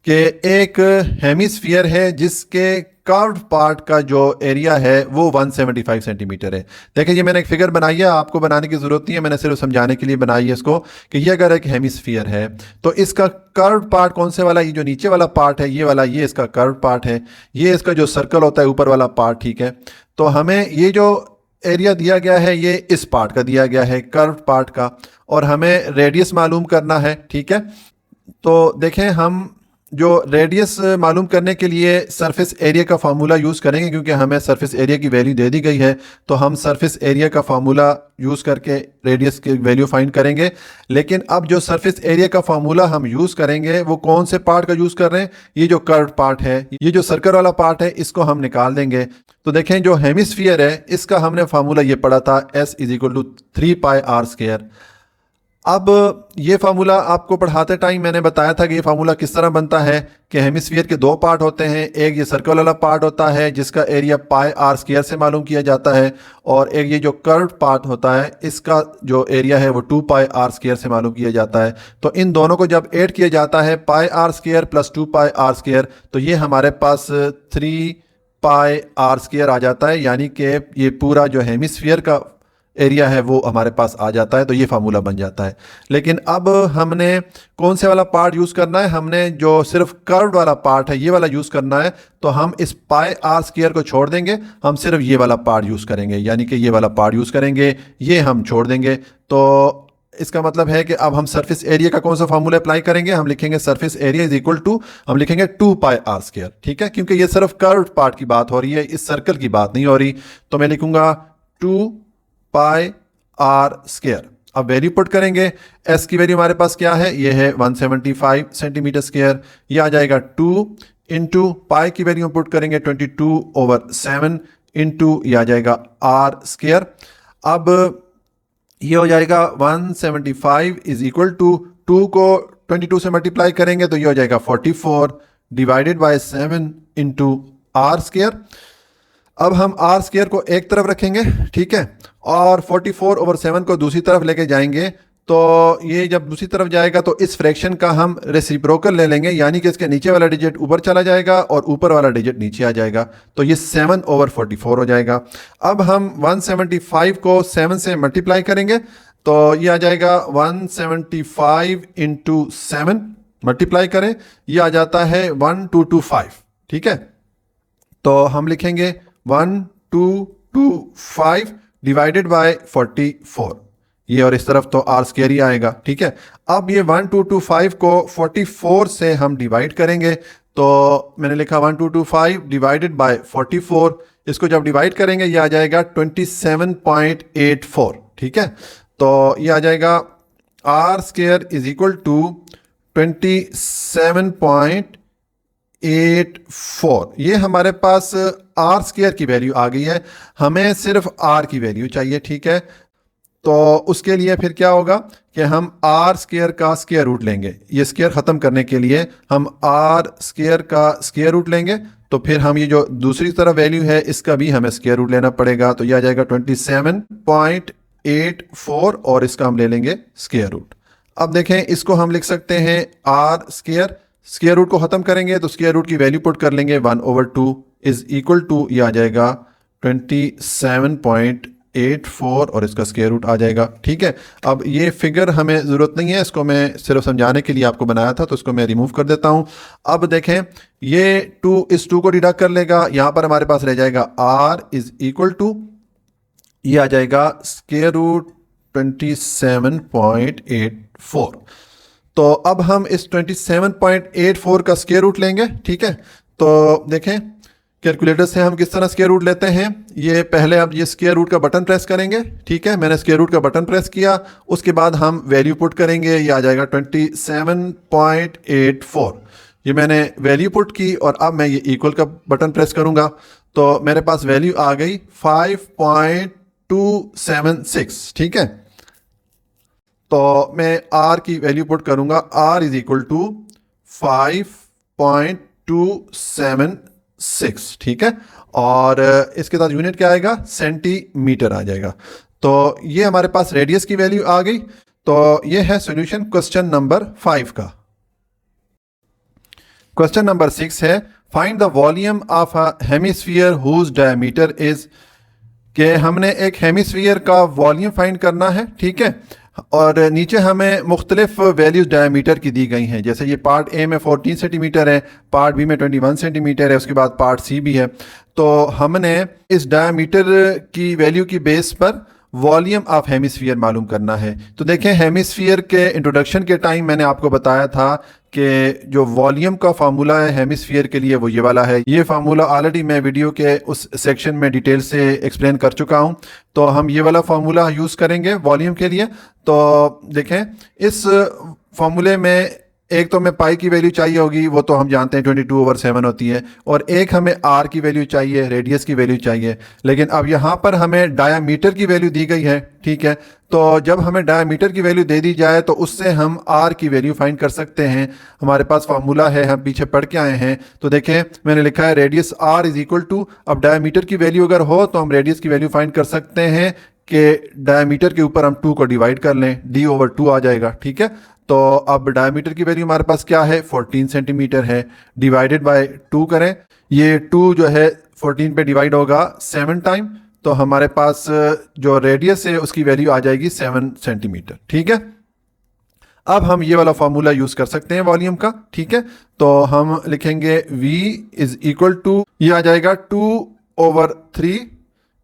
कि एक हेमिस्फीयर है जिसके कर्व्ड पार्ट का जो एरिया है वो 175 सेंटीमीटर है। देखिए ये मैंने एक फिगर बनाई है, आपको बनाने की जरूरत नहीं है, मैंने सिर्फ समझाने के लिए बनाई है इसको कि ये अगर एक हेमिस्फीयर है तो इसका कर्व्ड पार्ट कौन से वाला, ये जो नीचे वाला पार्ट है ये वाला, ये इसका कर्व्ड पार्ट है, ये इसका जो सर्कल होता है ऊपर वाला पार्ट, ठीक है। तो हमें ये जो एरिया दिया गया है ये इस पार्ट का दिया गया है, कर्व्ड पार्ट का, और हमें रेडियस मालूम करना है, ठीक है। तो देखें हम जो रेडियस मालूम करने के लिए सरफेस एरिया का फार्मूला यूज़ करेंगे, क्योंकि हमें सरफेस एरिया की वैल्यू दे दी गई है, तो हम सरफेस एरिया का फार्मूला यूज़ करके रेडियस की वैल्यू फाइंड करेंगे। लेकिन अब जो सरफेस एरिया का फार्मूला हम यूज़ करेंगे वो कौन से पार्ट का यूज़ कर रहे हैं, ये जो कर्व पार्ट है, ये जो सर्कल वाला पार्ट है, इसको हम निकाल देंगे। तो देखें जो हेमिस्फीयर है इसका हमने फार्मूला ये पढ़ा था, S = 3πr²। अब ये फार्मूला आपको पढ़ाते टाइम मैंने बताया था कि ये फार्मूला किस तरह बनता है कि हेमिस्फीयर के दो पार्ट होते हैं, एक ये सर्कल वाला पार्ट होता है जिसका एरिया πr² से मालूम किया जाता है, और एक ये जो कर्व्ड पार्ट होता है इसका जो एरिया है वो 2πr² से मालूम किया जाता है। तो इन दोनों को जब ऐड किया जाता है πr² + 2πr², तो ये हमारे पास 3πr² आ जाता है, यानी कि ये पूरा जो हेमिस्फीयर का एरिया है वो हमारे पास आ जाता है। तो ये फार्मूला बन जाता है। लेकिन अब हमने कौन से वाला पार्ट यूज़ करना है, हमने जो सिर्फ कर्व्ड वाला पार्ट है ये वाला यूज़ करना है। तो हम इस πr² को छोड़ देंगे, हम सिर्फ ये वाला पार्ट यूज़ करेंगे, यानी कि ये वाला पार्ट यूज़ करेंगे, ये हम छोड़ देंगे। तो इसका मतलब है कि अब हम सरफेस एरिया का कौन सा फार्मूला अप्लाई करेंगे, हम लिखेंगे सरफेस एरिया = हम लिखेंगे 2πr², ठीक है, क्योंकि ये सिर्फ कर्व्ड पार्ट की बात हो रही है, इस सर्कल की बात नहीं हो रही। तो मैं लिखूंगा 2πr²। अब वैल्यू पुट करेंगे, S की वैल्यू हमारे पास क्या है, ये है 175 सेंटीमीटर स्क्वायर, ये आ जाएगा 2 इंटू पाई की वैल्यू पुट करेंगे 22/7 इंटू ये आ जाएगा r²। अब ये हो जाएगा 175 = 2 को 22 से मल्टीप्लाई करेंगे तो ये हो जाएगा 44 डिवाइडेड बाय 7 इंटू r²। अब हम r² को एक तरफ रखेंगे, ठीक है, और 44/7 को दूसरी तरफ लेके जाएंगे। तो ये जब दूसरी तरफ जाएगा तो इस फ्रैक्शन का हम रेसिप्रोकल ले लेंगे, यानी कि इसके नीचे वाला डिजिट ऊपर चला जाएगा और ऊपर वाला डिजिट नीचे आ जाएगा। तो ये 7/44 हो जाएगा। अब हम 175 को 7 से मल्टीप्लाई करेंगे तो ये आ जाएगा 175 इंटू 7 मल्टीप्लाई करें, ये आ जाता है 1225, ठीक है। तो हम लिखेंगे 1225 डिवाइडेड बाय 44, ये और इस तरफ तो r² ही आएगा, ठीक है। अब ये 1225 को 44 से हम डिवाइड करेंगे, तो मैंने लिखा 1225 डिवाइडेड बाय 44, इसको जब डिवाइड करेंगे ये आ जाएगा 27.84, ठीक है। तो ये आ जाएगा r² = 27.84। ये हमारे पास r² की वैल्यू आ गई है, हमें सिर्फ r की वैल्यू चाहिए, ठीक है। तो उसके लिए फिर क्या होगा कि हम r² का स्क्वायर रूट लेंगे, ये स्क्वायर ख़त्म करने के लिए हम r² का स्क्वायर रूट लेंगे। तो फिर हम ये जो दूसरी तरफ वैल्यू है इसका भी हमें स्क्वायर रूट लेना पड़ेगा, तो ये आ जाएगा 27.84 और इसका हम ले लेंगे स्क्वायर रूट। अब देखें इसको हम लिख सकते हैं r², स्क्वायर रूट को ख़त्म करेंगे तो स्क्वायर रूट की वैल्यू पुट कर लेंगे 1/2 = ये आ जाएगा 27.84 और इसका स्क्वायर रूट आ जाएगा, ठीक है। अब ये फिगर हमें ज़रूरत नहीं है, इसको मैं सिर्फ समझाने के लिए आपको बनाया था, तो इसको मैं रिमूव कर देता हूँ। अब देखें ये 2 इस 2 को डिडक्ट कर लेगा, यहाँ पर हमारे पास रह जाएगा r = ये आ जाएगा स्क्वायर रूट 27.84। तो अब हम इस 27.84 का स्क्वायर रूट लेंगे, ठीक है। तो देखें कैलकुलेटर से हम किस तरह स्क्वायर रूट लेते हैं। ये पहले आप ये स्क्वायर रूट का बटन प्रेस करेंगे, ठीक है। मैंने स्क्वायर रूट का बटन प्रेस किया, उसके बाद हम वैल्यू पुट करेंगे। ये आ जाएगा 27.84। ये मैंने वैल्यू पुट की और अब मैं ये इक्वल का बटन प्रेस करूंगा तो मेरे पास वैल्यू आ गई 5.276, ठीक है। तो मैं आर की वैल्यू पुट करूंगा, आर इज इक्वल टू 5.276, ठीक है। और इसके साथ यूनिट क्या आएगा, सेंटीमीटर आ जाएगा। तो ये हमारे पास रेडियस की वैल्यू आ गई। तो ये है सॉल्यूशन क्वेश्चन नंबर 5 का। क्वेश्चन नंबर 6 है find the volume of a hemisphere whose diameter is, कि हमने एक हेमिस्फीयर का वॉल्यूम फाइंड करना है, ठीक है। और नीचे हमें मुख्तलिफ वैल्यूज डायमीटर की दी गई हैं। जैसे ये पार्ट ए में 14 सेंटीमीटर है, पार्ट बी में 21 सेंटीमीटर है, उसके बाद पार्ट सी भी है। तो हमने इस डायमीटर की वैल्यू की बेस पर वॉल्यूम ऑफ हेमिस्फीयर मालूम करना है। तो देखें हेमिस्फीयर के इंट्रोडक्शन के टाइम मैंने आपको बताया था कि जो वॉल्यूम का फार्मूला है हेमिस्फीयर के लिए वो ये वाला है। ये फार्मूला ऑलरेडी मैं वीडियो के उस सेक्शन में डिटेल से एक्सप्लेन कर चुका हूँ। तो हम ये वाला फार्मूला यूज़ करेंगे वॉल्यूम के लिए। तो देखें इस फार्मूले में एक तो हमें पाई की वैल्यू चाहिए होगी, वो तो हम जानते हैं 22/7 होती है, और एक हमें आर की वैल्यू चाहिए, रेडियस की वैल्यू चाहिए। लेकिन अब यहाँ पर हमें डायामीटर की वैल्यू दी गई है, ठीक है। तो जब हमें डायामीटर की वैल्यू दे दी जाए तो उससे हम आर की वैल्यू फाइंड कर सकते हैं। हमारे पास फार्मूला है, हम पीछे पढ़ के आए हैं। तो देखें मैंने लिखा है radius r is equal to, अब डायामीटर की वैल्यू अगर हो तो हम रेडियस की वैल्यू फाइंड कर सकते हैं कि डायमीटर के ऊपर हम 2 को डिवाइड कर लें, d/2 आ जाएगा, ठीक है। तो अब डायमीटर की वैल्यू हमारे पास क्या है, 14 सेंटीमीटर है, डिवाइडेड बाय 2 करें। ये 2 जो है 14 पे डिवाइड होगा 7 टाइम, तो हमारे पास जो रेडियस है उसकी वैल्यू आ जाएगी 7 सेंटीमीटर, ठीक है। अब हम ये वाला फॉर्मूला यूज कर सकते हैं वॉल्यूम का, ठीक है। तो हम लिखेंगे v इज इक्वल टू, ये आ जाएगा 2/3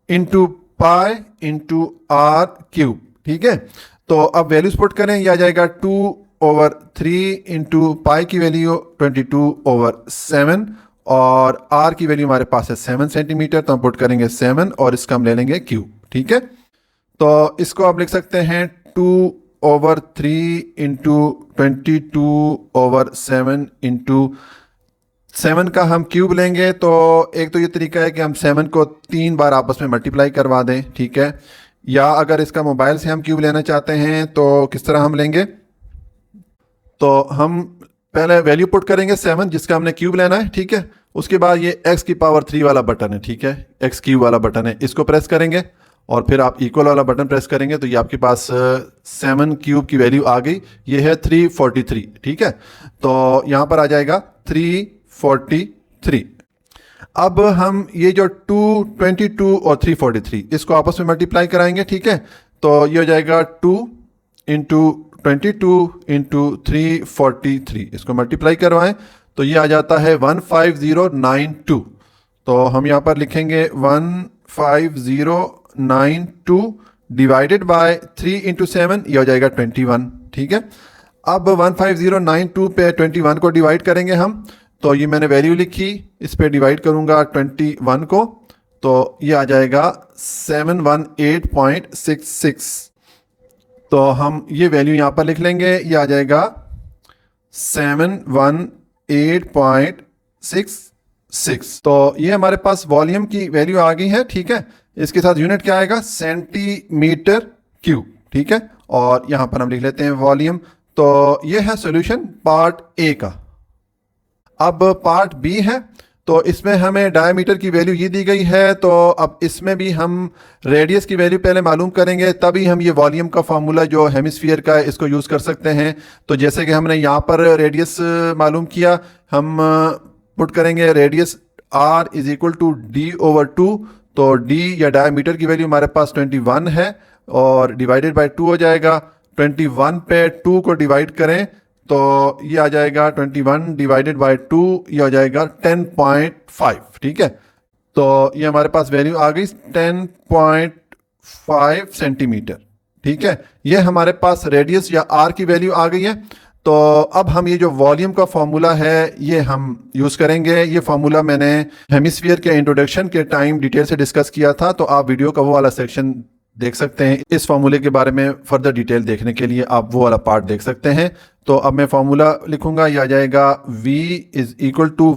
into pi into r cube, ठीक है। तो अब वैल्यूज पुट करें, यह आ जाएगा 2/3 इंटू पाई की वैल्यू 22/7 और आर की वैल्यू हमारे पास है 7 सेंटीमीटर। तो हम पुट करेंगे 7 और इसका हम ले लेंगे क्यूब, ठीक है। तो इसको आप लिख सकते हैं 2/3 इंटू 22/7 इंटू 7 का हम क्यूब लेंगे। तो एक तो ये तरीका है कि हम 7 को 3 बार आपस में मल्टीप्लाई करवा दें, ठीक है। या अगर इसका मोबाइल से हम क्यूब लेना चाहते हैं तो किस तरह हम लेंगे, तो हम पहले वैल्यू पुट करेंगे 7 जिसका हमने क्यूब लेना है, ठीक है। उसके बाद ये x³ वाला बटन है, ठीक है, x³ वाला बटन है, इसको प्रेस करेंगे और फिर आप इक्वल वाला बटन प्रेस करेंगे तो ये आपके पास 7 क्यूब की वैल्यू आ गई, ये है 343, ठीक है। तो यहाँ पर आ जाएगा 343। अब हम ये जो 222 और 343 इसको आपस में मल्टीप्लाई कराएंगे, ठीक है। तो ये हो जाएगा 2 इंटू 22 इंटू 343, इसको मल्टीप्लाई करवाएं तो ये आ जाता है 15092। तो हम यहाँ पर लिखेंगे 15092 डिवाइडेड बाय 3 इंटू 7, ये हो जाएगा 21, ठीक है। अब 15092 पे 21 को डिवाइड करेंगे हम, तो ये मैंने वैल्यू लिखी, इस पे डिवाइड करूंगा 21 को, तो ये आ जाएगा 718.66। तो हम ये वैल्यू यहाँ पर लिख लेंगे, ये आ जाएगा 718.66। तो ये हमारे पास वॉल्यूम की वैल्यू आ गई है, ठीक है। इसके साथ यूनिट क्या आएगा, सेंटीमीटर क्यूब, ठीक है। और यहाँ पर हम लिख लेते हैं वॉल्यूम। तो ये है सॉल्यूशन पार्ट ए का। अब पार्ट बी है, तो इसमें हमें डायमीटर की वैल्यू ये दी गई है। तो अब इसमें भी हम रेडियस की वैल्यू पहले मालूम करेंगे, तभी हम ये वॉल्यूम का फार्मूला जो हेमिस्फीयर का है इसको यूज़ कर सकते हैं। तो जैसे कि हमने यहाँ पर रेडियस मालूम किया, हम पुट करेंगे radius r is equal to d/2। तो d या डायमीटर की वैल्यू हमारे पास 21 है और डिवाइडेड बाय 2 हो जाएगा। 21 पे 2 को डिवाइड करें तो ये आ जाएगा 21 डिवाइडेड बाय 2, ये हो जाएगा 10.5, ठीक है। तो ये हमारे पास वैल्यू आ गई 10.5 सेंटीमीटर। ठीक है, ये हमारे पास रेडियस या आर की वैल्यू आ गई है। तो अब हम ये जो वॉल्यूम का फॉर्मूला है ये हम यूज़ करेंगे। ये फॉर्मूला मैंने हेमिस्फीयर के इंट्रोडक्शन के टाइम डिटेल से डिस्कस किया था, तो आप वीडियो का वो वाला सेक्शन देख सकते हैं। इस फॉर्मूले के बारे में फर्दर डिटेल देखने के लिए आप वो वाला पार्ट देख सकते हैं। तो अब मैं फॉर्मूला लिखूंगा, यह आ जाएगा V is equal to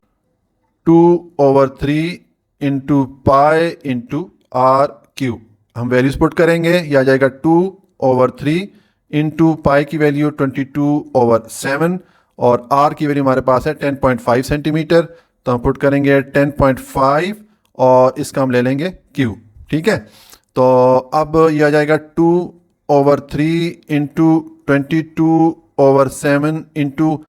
2/3 into pi into r cube. हम वैल्यूज पुट करेंगे, यह आ जाएगा 2/3 इंटू पाई की वैल्यू 22/7 और आर की वैल्यू हमारे पास है 10.5 सेंटीमीटर। तो हम पुट करेंगे 10.5 और इसका हम ले लेंगे क्यूब। ठीक है, तो अब यह आ जाएगा 2/3 इंटू 22/7 इंटू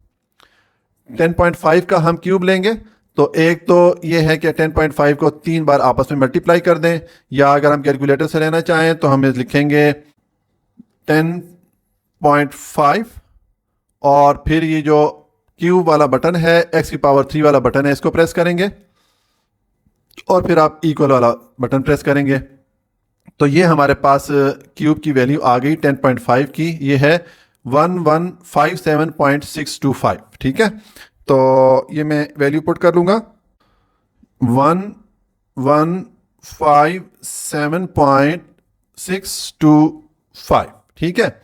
10.5 का हम क्यूब लेंगे। तो एक तो ये है कि 10.5 को 3 बार आपस में मल्टीप्लाई कर दें, या अगर हम कैलकुलेटर से लेना चाहें तो हम लिखेंगे 10.5 और फिर ये जो क्यूब वाला बटन है x³ वाला बटन है इसको प्रेस करेंगे और फिर आप इक्वल वाला बटन प्रेस करेंगे। तो ये हमारे पास क्यूब की वैल्यू आ गई 10.5 की, ये है 1157.625। ठीक है, तो ये मैं वैल्यू पुट कर लूँगा 1157.625। ठीक है,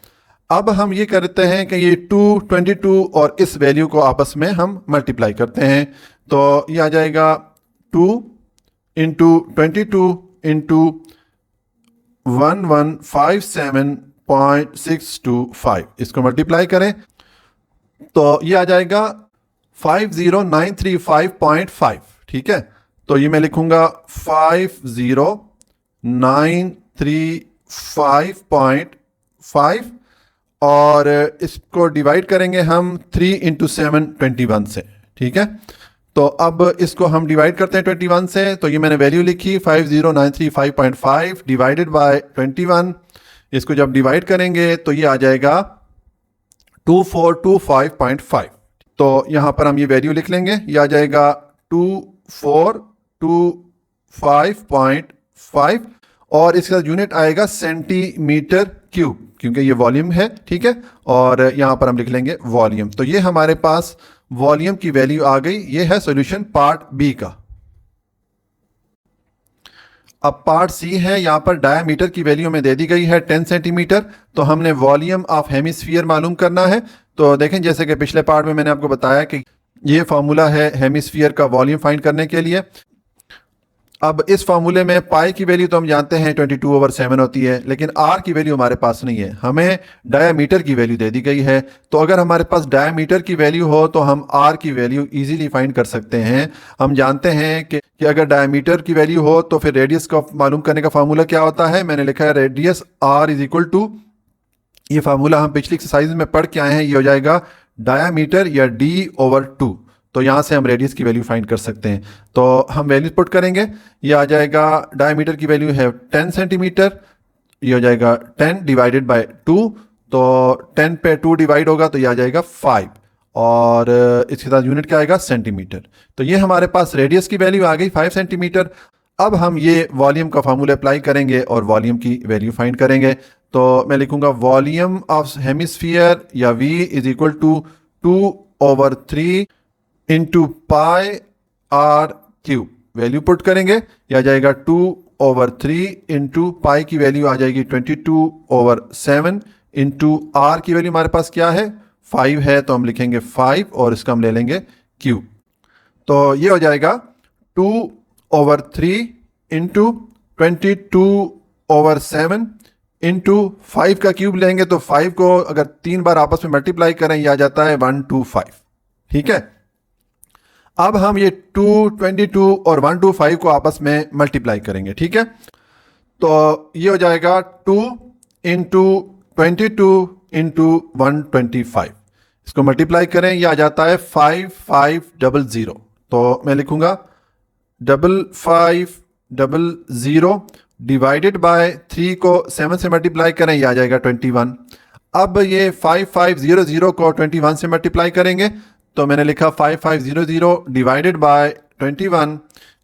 अब हम ये करते हैं कि ये 222 और इस वैल्यू को आपस में हम मल्टीप्लाई करते हैं। तो ये आ जाएगा 2 इंटू 22 इंटू 1157.625, इसको मल्टीप्लाई करें तो ये आ जाएगा 50935.5। ठीक है, तो ये मैं लिखूंगा 50935.5 और इसको डिवाइड करेंगे हम 3 इंटू 7 21 से। ठीक है, तो अब इसको हम डिवाइड करते हैं 21 से। तो ये मैंने वैल्यू लिखी 50935.5 डिवाइडेड बाय 21। इसको जब डिवाइड करेंगे तो ये आ जाएगा 2425.5। तो यहाँ पर हम ये वैल्यू लिख लेंगे, ये आ जाएगा 2425.5 और इसका यूनिट आएगा सेंटीमीटर क्यूब, क्योंकि ये वॉल्यूम है। ठीक है, और यहाँ पर हम लिख लेंगे वॉल्यूम। तो ये हमारे पास वॉल्यूम की वैल्यू आ गई। ये है सॉल्यूशन पार्ट बी का। अब पार्ट सी है, यहाँ पर डायमीटर की वैल्यू में दे दी गई है 10 सेंटीमीटर। तो हमने वॉल्यूम ऑफ हेमिस्फीयर मालूम करना है। तो देखें, जैसे कि पिछले पार्ट में मैंने आपको बताया कि ये फार्मूला है हेमिस्फीयर का वॉल्यूम फाइंड करने के लिए। अब इस फार्मूले में पाई की वैल्यू तो हम जानते हैं 22/7 होती है, लेकिन आर की वैल्यू हमारे पास नहीं है, हमें डायमीटर की वैल्यू दे दी गई है। तो अगर हमारे पास डायमीटर की वैल्यू हो तो हम आर की वैल्यू इजीली फाइंड कर सकते हैं। हम जानते हैं कि अगर डायमीटर की वैल्यू हो तो फिर रेडियस का मालूम करने का फार्मूला क्या होता है। मैंने लिखा है radius r is equal to, ये फार्मूला हम पिछली एक्सरसाइज में पढ़ के आए हैं, ये हो जाएगा डायमीटर या d/2। तो यहाँ से हम रेडियस की वैल्यू फाइंड कर सकते हैं। तो हम वैल्यू पुट करेंगे, ये आ जाएगा डायमीटर की वैल्यू है 10 सेंटीमीटर, ये हो जाएगा 10 डिवाइडेड बाय 2। तो 10 पे 2 डिवाइड होगा तो ये आ जाएगा 5 और इसके साथ यूनिट क्या आएगा सेंटीमीटर। तो ये हमारे पास रेडियस की वैल्यू आ गई 5 सेंटीमीटर। अब हम ये वॉल्यूम का फार्मूला अप्लाई करेंगे और वॉल्यूम की वैल्यू फाइंड करेंगे। तो मैं लिखूंगा वॉल्यूम ऑफ हेमिस्फीयर या V is equal to 2/3 into pi r cube. Value put करेंगे, यह आ जाएगा 2/3 इंटू पाई की वैल्यू आ जाएगी 22/7 इंटू आर की वैल्यू हमारे पास क्या है 5 है, तो हम लिखेंगे 5 और इसका हम ले लेंगे क्यूब। तो ये हो जाएगा 2/3 इंटू 22/7 इंटू 5 का क्यूब लेंगे तो 5 को अगर 3 बार आपस में मल्टीप्लाई करें यह आ जाता है 125। ठीक है, अब हम ये 222 और 125 को आपस में मल्टीप्लाई करेंगे। ठीक है, तो ये हो जाएगा 2 इंटू 22 इंटू 125। इसको मल्टीप्लाई करें, यह आ जाता है 5500। तो मैं लिखूंगा 5500 डिवाइडेड बाय 3 को 7 से मल्टीप्लाई करें, यह आ जाएगा 21। अब ये 5500 को 21 से मल्टीप्लाई करेंगे तो मैंने लिखा 5500 डिवाइडेड बाय 21,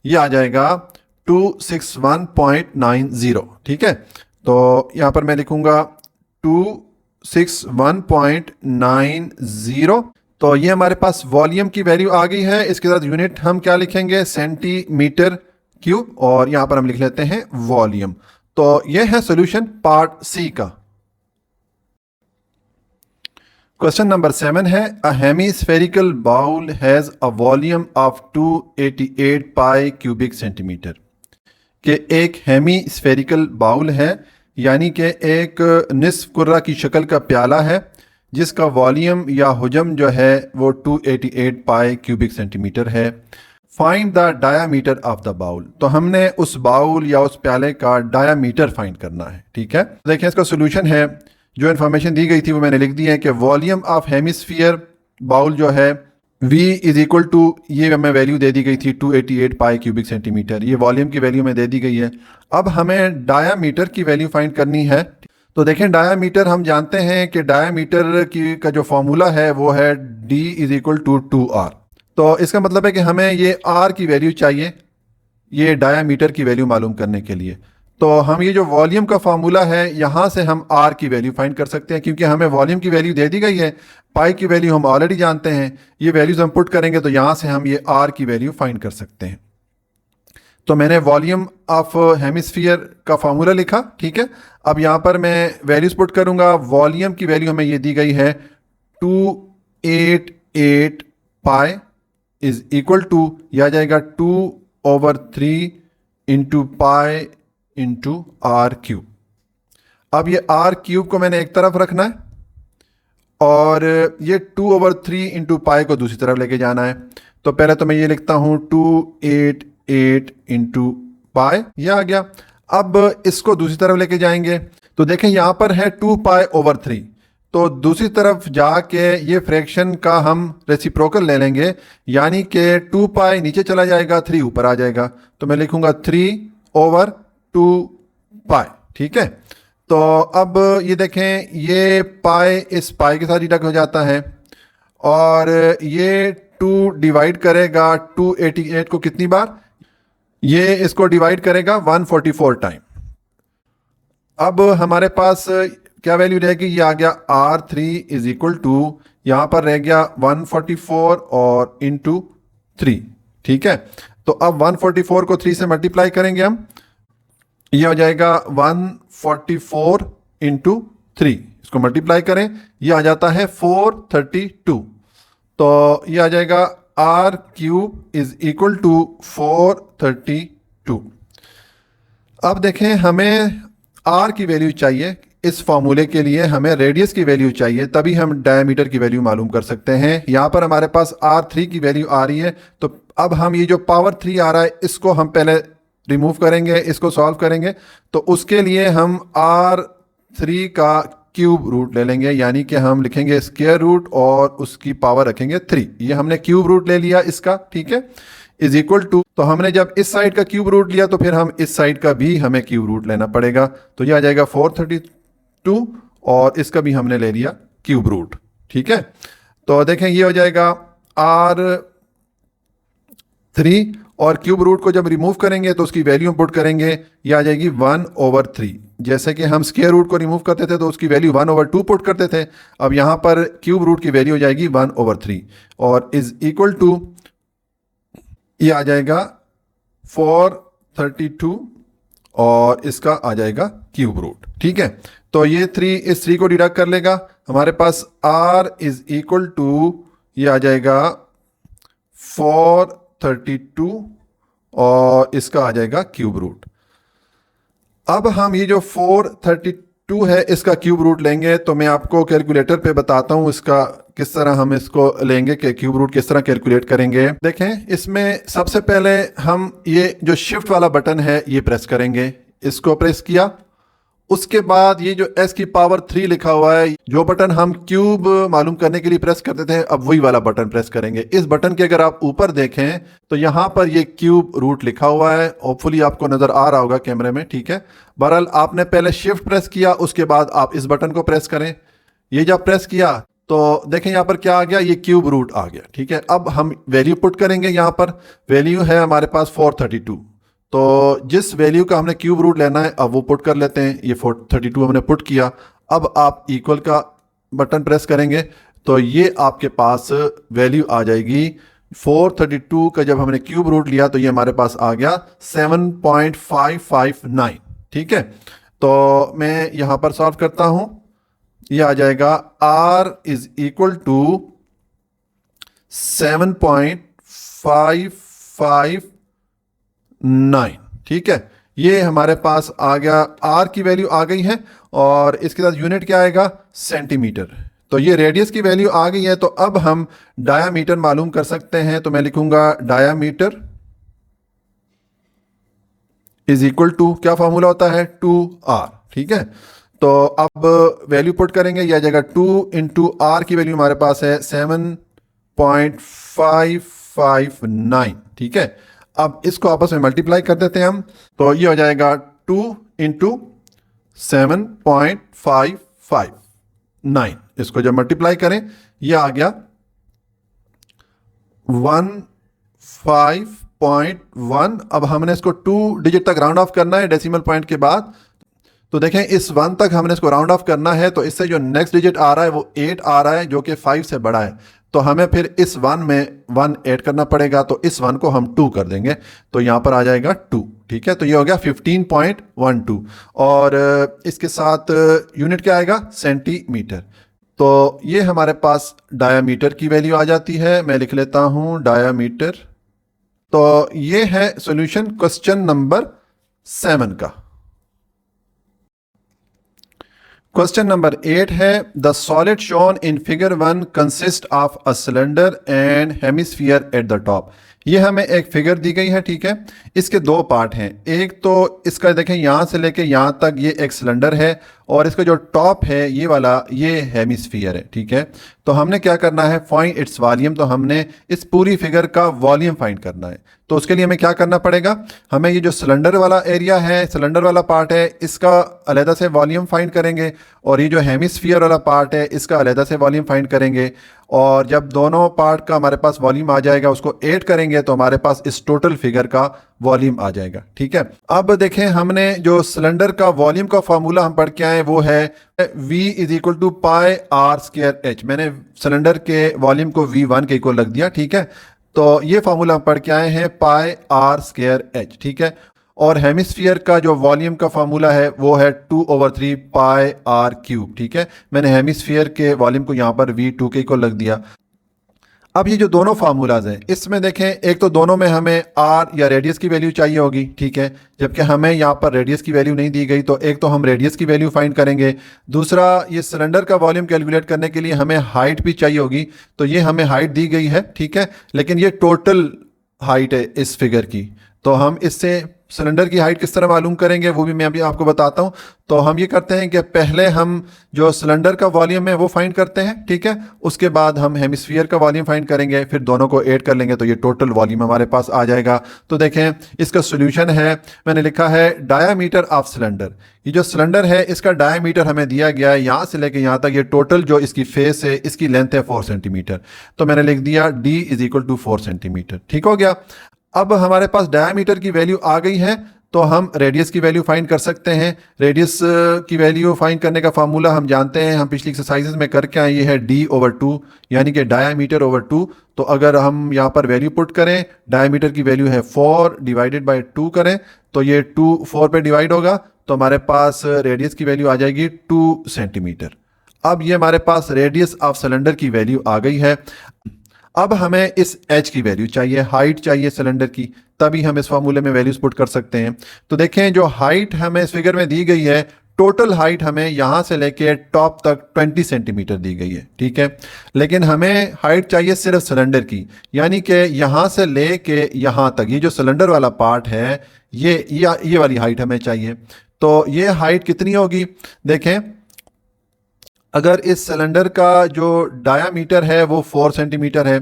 ये आ जाएगा 261.90। ठीक है, तो यहाँ पर मैं लिखूंगा 261.90। तो ये हमारे पास वॉल्यूम की वैल्यू आ गई है। इसके साथ यूनिट हम क्या लिखेंगे, सेंटीमीटर क्यूब, और यहाँ पर हम लिख लेते हैं वॉल्यूम। तो ये है सॉल्यूशन पार्ट सी का। क्वेश्चन नंबर 7 है, a hemispherical bowl has a volume of 288 pi cubic centimetre. कि एक हेमीस्फेरिकल बाउल है, यानी कि एक निस्फ कुर्रा की शक्ल का प्याला है जिसका वॉल्यूम या हुजम जो है वो 288 पाई क्यूबिक सेंटीमीटर है। Find the diameter of the bowl. तो हमने उस बाउल या उस प्याले का डायामीटर फाइंड करना है। ठीक है, देखिए इसका सोल्यूशन है, जो इन्फॉर्मेशन दी गई थी वो मैंने लिख दी है कि वॉल्यूम ऑफ हेमिस्फीयर बाउल जो है V इज इक्वल टू, ये हमें वैल्यू दे दी गई थी 288 पाई क्यूबिक सेंटीमीटर, ये वॉल्यूम की वैल्यू में दे दी गई है। अब हमें डायामीटर की वैल्यू फाइंड करनी है। तो देखें डायामीटर हम जानते हैं कि डायामीटर की का जो फॉर्मूला है वो है D is equal to 2R। तो इसका मतलब है कि हमें ये R की वैल्यू चाहिए ये डायामीटर की वैल्यू मालूम करने के लिए। तो हम ये जो वॉल्यूम का फार्मूला है यहाँ से हम R की वैल्यू फाइंड कर सकते हैं, क्योंकि हमें वॉल्यूम की वैल्यू दे दी गई है, पाई की वैल्यू हम ऑलरेडी जानते हैं। ये वैल्यूज हम पुट करेंगे तो यहाँ से हम ये R की वैल्यू फाइंड कर सकते हैं। तो मैंने वॉल्यूम ऑफ हेमिस्फीयर का फार्मूला लिखा। ठीक है, अब यहाँ पर मैं वैल्यूज पुट करूँगा। वॉल्यूम की वैल्यू हमें ये दी गई है 288 पाई इज इक्वल टू, यह आ जाएगा 2/3 into pi into r cube. अब ये आर क्यूब को मैंने एक तरफ रखना है और ये 2/3 इंटू पाई को दूसरी तरफ लेके जाना है। तो पहले तो मैं ये लिखता हूँ 288 इंटू पाई, यह आ गया। अब इसको दूसरी तरफ लेके जाएंगे तो देखें यहाँ पर है 2π/3, तो दूसरी तरफ जाके ये फ्रैक्शन का हम रेसिप्रोकल ले लेंगे, यानी कि 2π नीचे चला जाएगा, 3 ऊपर आ जाएगा। तो मैं लिखूंगा 3/2π। ठीक है, तो अब ये देखें ये पाई इस पाई के साथ डिडक्ट हो जाता है और ये 2 डिवाइड करेगा 288 को कितनी बार, ये इसको डिवाइड करेगा 144 टाइम। अब हमारे पास क्या वैल्यू रहेगी, ये आ गया R3 इज इक्वल टू, यहाँ पर रह गया 144 और इंटू 3। ठीक है, तो अब 144 को 3 से मल्टीप्लाई करेंगे हम, ये हो जाएगा 144 इंटू 3, इसको मल्टीप्लाई करें, ये आ जाता है 432। तो ये आ जाएगा R cube is equal to 432। अब देखें हमें R की वैल्यू चाहिए, इस फॉर्मूले के लिए हमें रेडियस की वैल्यू चाहिए, तभी हम डायमीटर की वैल्यू मालूम कर सकते हैं। यहाँ पर हमारे पास R3 की वैल्यू आ रही है, तो अब हम ये जो पावर 3 आ रहा है इसको हम पहले रिमूव करेंगे, इसको सॉल्व करेंगे। तो उसके लिए हम R3 का क्यूब रूट ले लेंगे, यानी कि हम लिखेंगे स्क्वायर रूट और उसकी पावर रखेंगे 3। ये हमने क्यूब रूट ले लिया इसका। ठीक है, इज इक्वल टू, तो हमने जब इस साइड का क्यूब रूट लिया तो फिर हम इस साइड का भी हमें क्यूब रूट लेना पड़ेगा। तो ये आ जाएगा 432 और इसका भी हमने ले लिया क्यूब रूट। ठीक है, तो देखें ये हो जाएगा R3 और क्यूब रूट को जब रिमूव करेंगे तो उसकी वैल्यू पुट करेंगे, ये आ जाएगी 1/3। जैसे कि हम स्क्वायर रूट को रिमूव करते थे तो उसकी वैल्यू 1/2 पुट करते थे, अब यहाँ पर क्यूब रूट की वैल्यू हो जाएगी 1/3 और इज इक्वल टू, ये आ जाएगा 432 और इसका आ जाएगा क्यूब रूट। ठीक है, तो ये 3 इस 3 को डिडक्ट कर लेगा, हमारे पास R इज इक्वल टू, ये आ जाएगा 432 और इसका आ जाएगा क्यूब रूट। अब हम ये जो 432 है इसका क्यूब रूट लेंगे, तो मैं आपको कैलकुलेटर पे बताता हूँ इसका किस तरह हम इसको लेंगे कि क्यूब रूट किस तरह कैलकुलेट करेंगे। देखें इसमें सबसे पहले हम ये जो शिफ्ट वाला बटन है ये प्रेस करेंगे, इसको प्रेस किया, उसके बाद ये जो s की पावर 3 लिखा हुआ है, जो बटन हम क्यूब मालूम करने के लिए प्रेस करते थे, अब वही वाला बटन प्रेस करेंगे। इस बटन के अगर आप ऊपर देखें तो यहाँ पर ये क्यूब रूट लिखा हुआ है, होपफुली आपको नजर आ रहा होगा कैमरे में। ठीक है, बहरहाल आपने पहले शिफ्ट प्रेस किया, उसके बाद आप इस बटन को प्रेस करें। ये जब प्रेस किया तो देखें यहाँ पर क्या आ गया, ये क्यूब रूट आ गया। ठीक है, अब हम वैल्यू पुट करेंगे, यहाँ पर वैल्यू है हमारे पास 432, तो जिस वैल्यू का हमने क्यूब रूट लेना है अब वो पुट कर लेते हैं। ये 32 हमने पुट किया। अब आप इक्वल का बटन प्रेस करेंगे तो ये आपके पास वैल्यू आ जाएगी। 432 का जब हमने क्यूब रूट लिया तो ये हमारे पास आ गया 7.559। ठीक है, तो मैं यहाँ पर सॉल्व करता हूँ। ये आ जाएगा R इज इक्वल टू 7.559। ठीक है, ये हमारे पास आ गया। R की वैल्यू आ गई है और इसके साथ यूनिट क्या आएगा, सेंटीमीटर। तो ये रेडियस की वैल्यू आ गई है। तो अब हम डायामीटर मालूम कर सकते हैं। तो मैं लिखूंगा डायामीटर इज इक्वल टू, क्या फॉर्मूला होता है, 2R। ठीक है, तो अब वैल्यू पुट करेंगे, यह आ जाएगा 2 इंटू R की वैल्यू हमारे पास है 7.559। ठीक है, अब इसको आपस में मल्टीप्लाई कर देते हैं हम। तो ये हो जाएगा 2 इंटू 7.559। इसको जब मल्टीप्लाई करें ये आ गया 15.1। अब हमने इसको 2 डिजिट तक राउंड ऑफ करना है डेसिमल पॉइंट के बाद। तो देखें इस 1 तक हमने इसको राउंड ऑफ करना है, तो इससे जो नेक्स्ट डिजिट आ रहा है वो 8 आ रहा है जो कि 5 से बड़ा है। तो हमें फिर इस 1 में 1 ऐड करना पड़ेगा। तो इस 1 को हम 2 कर देंगे तो यहाँ पर आ जाएगा 2। ठीक है, तो ये हो गया 15.12 और इसके साथ यूनिट क्या आएगा, सेंटीमीटर। तो ये हमारे पास डायामीटर की वैल्यू आ जाती है। मैं लिख लेता हूँ डायामीटर। तो ये है सॉल्यूशन क्वेश्चन नंबर 7 का। क्वेश्चन नंबर 8 है, the solid shown in figure 1 consist of a cylinder and hemisphere at the top. ये हमें एक फिगर दी गई है। ठीक है, इसके 2 पार्ट हैं। एक तो इसका देखें यहाँ से लेके यहाँ तक ये एक सिलेंडर है और इसका जो टॉप है ये वाला ये हेमिस्फीयर है। ठीक है, तो हमने क्या करना है, फाइंड इट्स वॉल्यूम। तो हमने इस पूरी फिगर का वॉल्यूम फाइंड करना है। तो उसके लिए हमें क्या करना पड़ेगा, हमें ये जो सिलेंडर वाला एरिया है, सिलेंडर वाला पार्ट है, इसका अलहदा से वॉल्यूम फाइंड करेंगे और ये जो हेमिस्फीयर वाला पार्ट है इसका अलहदा से वॉल्यूम फाइंड करेंगे। और जब दोनों पार्ट का हमारे पास वॉल्यूम आ जाएगा उसको ऐड करेंगे तो हमारे पास इस टोटल फिगर का वॉल्यूम आ जाएगा। ठीक है, अब देखें हमने जो सिलेंडर का वॉल्यूम का फार्मूला हम पढ़ के आए वो है V is equal to pi r square h. मैंने सिलेंडर के वॉल्यूम को V1 के इक्वल रख दिया। ठीक है, तो ये फार्मूला हम पढ़ के आए हैं पाई आर स्क्वायर एच। ठीक है, और हेमिस्फीयर का जो वॉल्यूम का फार्मूला है वो है 2/3 पाई आर क्यूब। ठीक है, मैंने हेमिस्फीयर के वॉल्यूम को यहाँ पर V2 के इक्वल रख दिया। अब ये जो दोनों फार्मूलाज हैं इसमें देखें, एक तो दोनों में हमें आर या रेडियस की वैल्यू चाहिए होगी। ठीक है, जबकि हमें यहाँ पर रेडियस की वैल्यू नहीं दी गई। तो एक तो हम रेडियस की वैल्यू फाइंड करेंगे, दूसरा ये सिलेंडर का वॉल्यूम कैलकुलेट करने के लिए हमें हाइट भी चाहिए होगी। तो ये हमें हाइट दी गई है। ठीक है, लेकिन ये टोटल हाइट है इस फिगर की। तो हम इससे सिलेंडर की हाइट किस तरह मालूम करेंगे वो भी मैं अभी आपको बताता हूं। तो हम ये करते हैं कि पहले हम जो सिलेंडर का वॉल्यूम है वो फाइंड करते हैं। ठीक है, उसके बाद हम हेमिस्फीयर का वॉल्यूम फाइंड करेंगे, फिर दोनों को ऐड कर लेंगे तो ये टोटल वॉल्यूम हमारे पास आ जाएगा। तो देखें इसका सोल्यूशन है, मैंने लिखा है डायामीटर ऑफ सिलेंडर। ये जो सिलेंडर है इसका डायामीटर हमें दिया गया है यहाँ से लेके यहाँ तक। ये टोटल जो इसकी फेस है इसकी लेंथ है 4 सेंटीमीटर। तो मैंने लिख दिया D is equal to 4 centimetre. ठीक हो गया। अब हमारे पास डायामीटर की वैल्यू आ गई है तो हम रेडियस की वैल्यू फाइंड कर सकते हैं। रेडियस की वैल्यू फाइंड करने का फार्मूला हम जानते हैं, हम पिछली एक्सरसाइजेज में करके आए। ये है D/2 यानी कि डायामीटर ओवर 2। तो अगर हम यहाँ पर वैल्यू पुट करें, डायामीटर की वैल्यू है 4 डिवाइडेड बाय 2 करें तो ये 2 4 पे डिवाइड होगा तो हमारे पास रेडियस की वैल्यू आ जाएगी 2 सेंटीमीटर। अब ये हमारे पास रेडियस ऑफ सिलेंडर की वैल्यू आ गई है। अब हमें इस h की वैल्यू चाहिए, हाइट चाहिए सिलेंडर की, तभी हम इस फार्मूले में वैल्यूज पुट कर सकते हैं। तो देखें जो हाइट हमें इस फिगर में दी गई है, टोटल हाइट हमें यहाँ से लेके टॉप तक 20 सेंटीमीटर दी गई है। ठीक है, लेकिन हमें हाइट चाहिए सिर्फ सिलेंडर की, यानी कि यहाँ से लेके यहाँ तक ये जो सिलेंडर वाला पार्ट है ये वाली हाइट हमें चाहिए। तो ये हाइट कितनी होगी, देखें अगर इस सिलेंडर का जो डायामीटर है वो 4 सेंटीमीटर है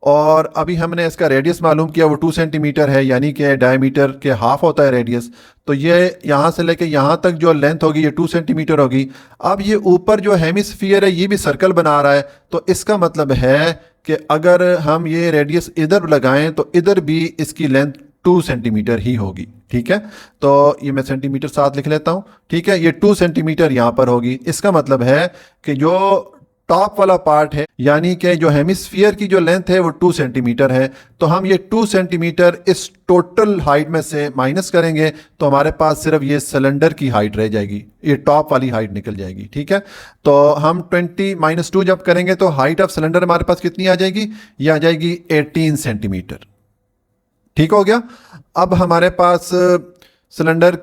और अभी हमने इसका रेडियस मालूम किया वो 2 सेंटीमीटर है, यानी कि डायमीटर के हाफ होता है रेडियस। तो ये यहाँ से लेके यहाँ तक जो लेंथ होगी ये 2 सेंटीमीटर होगी। अब ये ऊपर जो हेमिस्फीयर है ये भी सर्कल बना रहा है, तो इसका मतलब है कि अगर हम ये रेडियस इधर लगाएं तो इधर भी इसकी लेंथ 2 सेंटीमीटर ही होगी। ठीक है, तो ये मैं सेंटीमीटर साथ लिख लेता हूँ। ठीक है, ये 2 सेंटीमीटर यहाँ पर होगी। इसका मतलब है कि जो टॉप वाला पार्ट है, यानी कि जो हेमिस्फीयर की जो लेंथ है वो 2 सेंटीमीटर है, तो हम ये 2 सेंटीमीटर इस टोटल हाइट में से माइनस करेंगे तो हमारे पास सिर्फ ये सिलेंडर की हाइट रह जाएगी, ये टॉप वाली हाइट निकल जाएगी। ठीक है, तो हम 20 - 2 जब करेंगे तो हाइट ऑफ सिलेंडर हमारे पास कितनी आ जाएगी? ये आ जाएगी 18 सेंटीमीटर। ठीक हो गया। अब हमारे पास सिलेंडर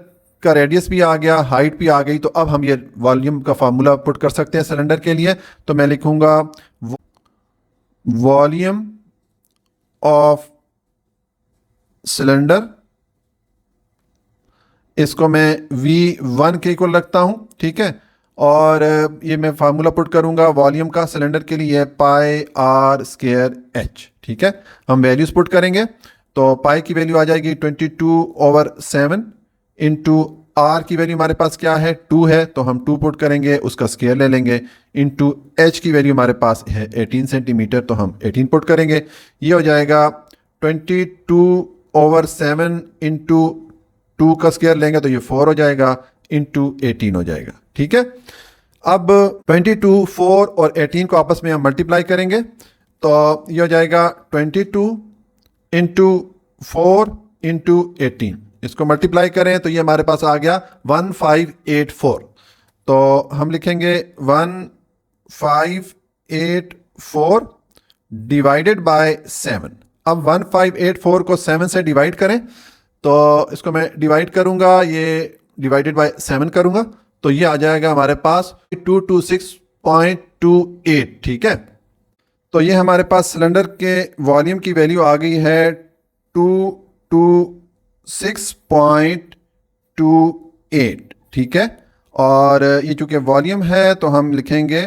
का रेडियस भी आ गया, हाइट भी आ गई, तो अब हम ये वॉल्यूम का फार्मूला पुट कर सकते हैं सिलेंडर के लिए। तो मैं लिखूंगा वॉल्यूम ऑफ सिलेंडर, इसको मैं V1 के इक्वल रखता हूं। ठीक है, और ये मैं फार्मूला पुट करूंगा वॉल्यूम का सिलेंडर के लिए, पाई आर स्क्वायर एच। ठीक है, हम वैल्यूज पुट करेंगे तो पाई की वैल्यू आ जाएगी 22/7 इंटू आर की वैल्यू हमारे पास क्या है? 2 है, तो हम 2 पुट करेंगे, उसका स्क्वायर ले लेंगे, इंटू एच की वैल्यू हमारे पास है 18 सेंटीमीटर, तो हम 18 पुट करेंगे। ये हो जाएगा 22/7 इंटू 2 का स्क्वायर लेंगे तो ये 4 हो जाएगा, इंटू 18 हो जाएगा। ठीक है, अब 22, 4 और 18 को आपस में हम मल्टीप्लाई करेंगे तो ये हो जाएगा 22 इंटू 4 इंटू 18, इसको मल्टीप्लाई करें तो ये हमारे पास आ गया 1584। तो हम लिखेंगे 1584 डिवाइडेड बाय 7। अब 1584 को 7 से डिवाइड करें तो इसको मैं डिवाइड करूंगा, ये डिवाइडेड बाय 7 करूंगा तो ये आ जाएगा हमारे पास 226.28। ठीक है, तो ये हमारे पास सिलेंडर के वॉल्यूम की वैल्यू आ गई है 226.28। ठीक है, और ये चूंकि वॉल्यूम है तो हम लिखेंगे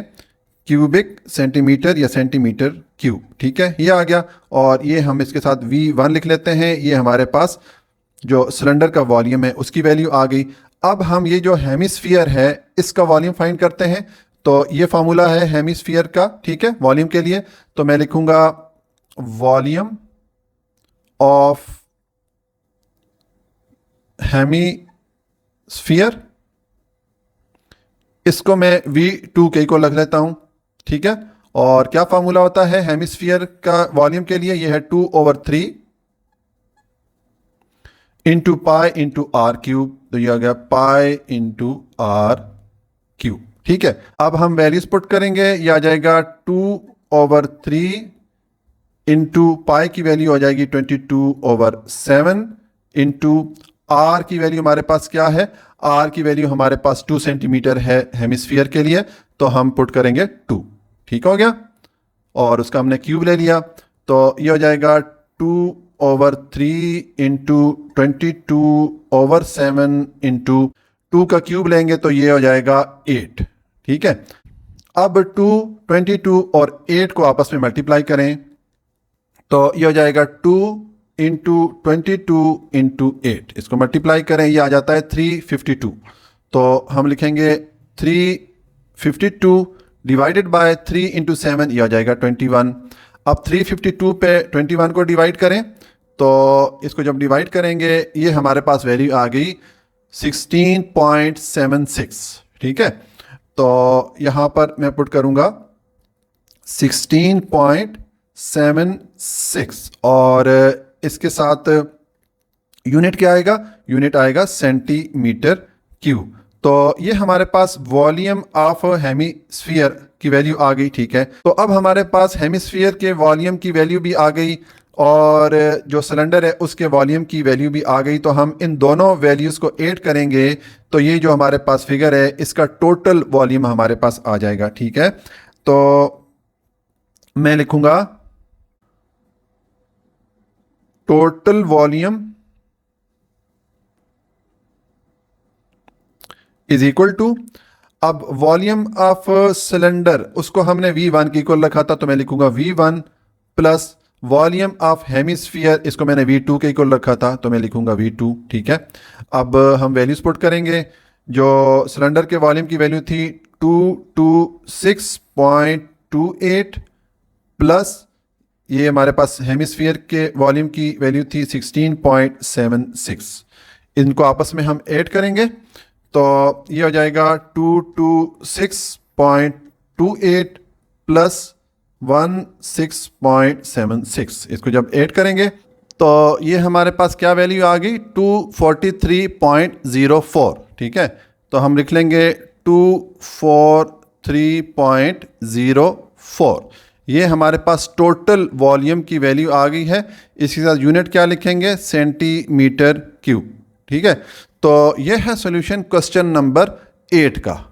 क्यूबिक सेंटीमीटर या सेंटीमीटर क्यूब। ठीक है, ये आ गया, और ये हम इसके साथ V1 लिख लेते हैं। ये हमारे पास जो सिलेंडर का वॉल्यूम है उसकी वैल्यू आ गई। अब हम ये जो हेमिस्फीयर है इसका वॉल्यूम फाइंड करते हैं, तो ये फार्मूला है हेमिस्फीयर का। ठीक है, वॉल्यूम के लिए तो मैं लिखूंगा वॉल्यूम ऑफ हेमिस्फीयर, इसको मैं V2 के इक्वल रख लेता हूं। ठीक है, और क्या फार्मूला होता है हेमिस्फीयर का वॉल्यूम के लिए? ये है 2/3 into pi into r cube, तो ये आ गया पाई इंटू आर क्यूब। ठीक है, अब हम वैल्यूज पुट करेंगे, ये आ जाएगा 2/3 इंटू पाई की वैल्यू हो जाएगी 22/7 इंटू आर की वैल्यू हमारे पास क्या है? आर की वैल्यू हमारे पास 2 सेंटीमीटर है हेमिस्फीयर के लिए, तो हम पुट करेंगे 2। ठीक हो गया, और उसका हमने क्यूब ले लिया तो ये हो जाएगा 2/3 इंटू 22/7 इंटू 2 का क्यूब लेंगे तो ये हो जाएगा 8। ठीक है, अब 2, 22 और 8 को आपस में मल्टीप्लाई करें तो ये हो जाएगा 2 इंटू 22 इंटू 8, इसको मल्टीप्लाई करें, ये आ जाता है 352। तो हम लिखेंगे 352 डिवाइडेड बाय 3 इंटू 7, ये आ जाएगा 21। अब 352 पे 21 को डिवाइड करें तो इसको जब डिवाइड करेंगे ये हमारे पास वैल्यू आ गई 16.76। ठीक है, तो यहाँ पर मैं पुट करूँगा 16.76, और इसके साथ यूनिट क्या आएगा? यूनिट आएगा सेंटीमीटर क्यूब। तो ये हमारे पास वॉल्यूम ऑफ हेमिस्फीयर की वैल्यू आ गई। ठीक है, तो अब हमारे पास हेमिस्फीयर के वॉल्यूम की वैल्यू भी आ गई और जो सिलेंडर है उसके वॉल्यूम की वैल्यू भी आ गई। तो हम इन दोनों वैल्यूज़ को ऐड करेंगे तो ये जो हमारे पास फिगर है इसका टोटल वॉल्यूम हमारे पास आ जाएगा। ठीक है, तो मैं लिखूंगा total volume is equal to, अब वॉल्यूम ऑफ सिलेंडर उसको हमने V1 की इक्वल रखा था तो मैं लिखूंगा V1 plus volume of hemisphere, इसको मैंने V2 के इक्वल रखा था तो मैं लिखूंगा V2। ठीक है, अब हम वैल्यूज पुट करेंगे। जो सिलेंडर के वॉल्यूम की वैल्यू थी 226.28 प्लस ये हमारे पास हेमिस्फीयर के वॉल्यूम की वैल्यू थी 16.76। इनको आपस में हम ऐड करेंगे तो ये हो जाएगा 226.28 प्लस 16.76। इसको जब ऐड करेंगे तो ये हमारे पास क्या वैल्यू आ गई 243.04। ठीक है, तो हम लिख लेंगे 243.04। ये हमारे पास टोटल वॉल्यूम की वैल्यू आ गई है। इसके साथ यूनिट क्या लिखेंगे, सेंटीमीटर क्यूब। ठीक है, तो ये है सॉल्यूशन क्वेश्चन नंबर 8 का।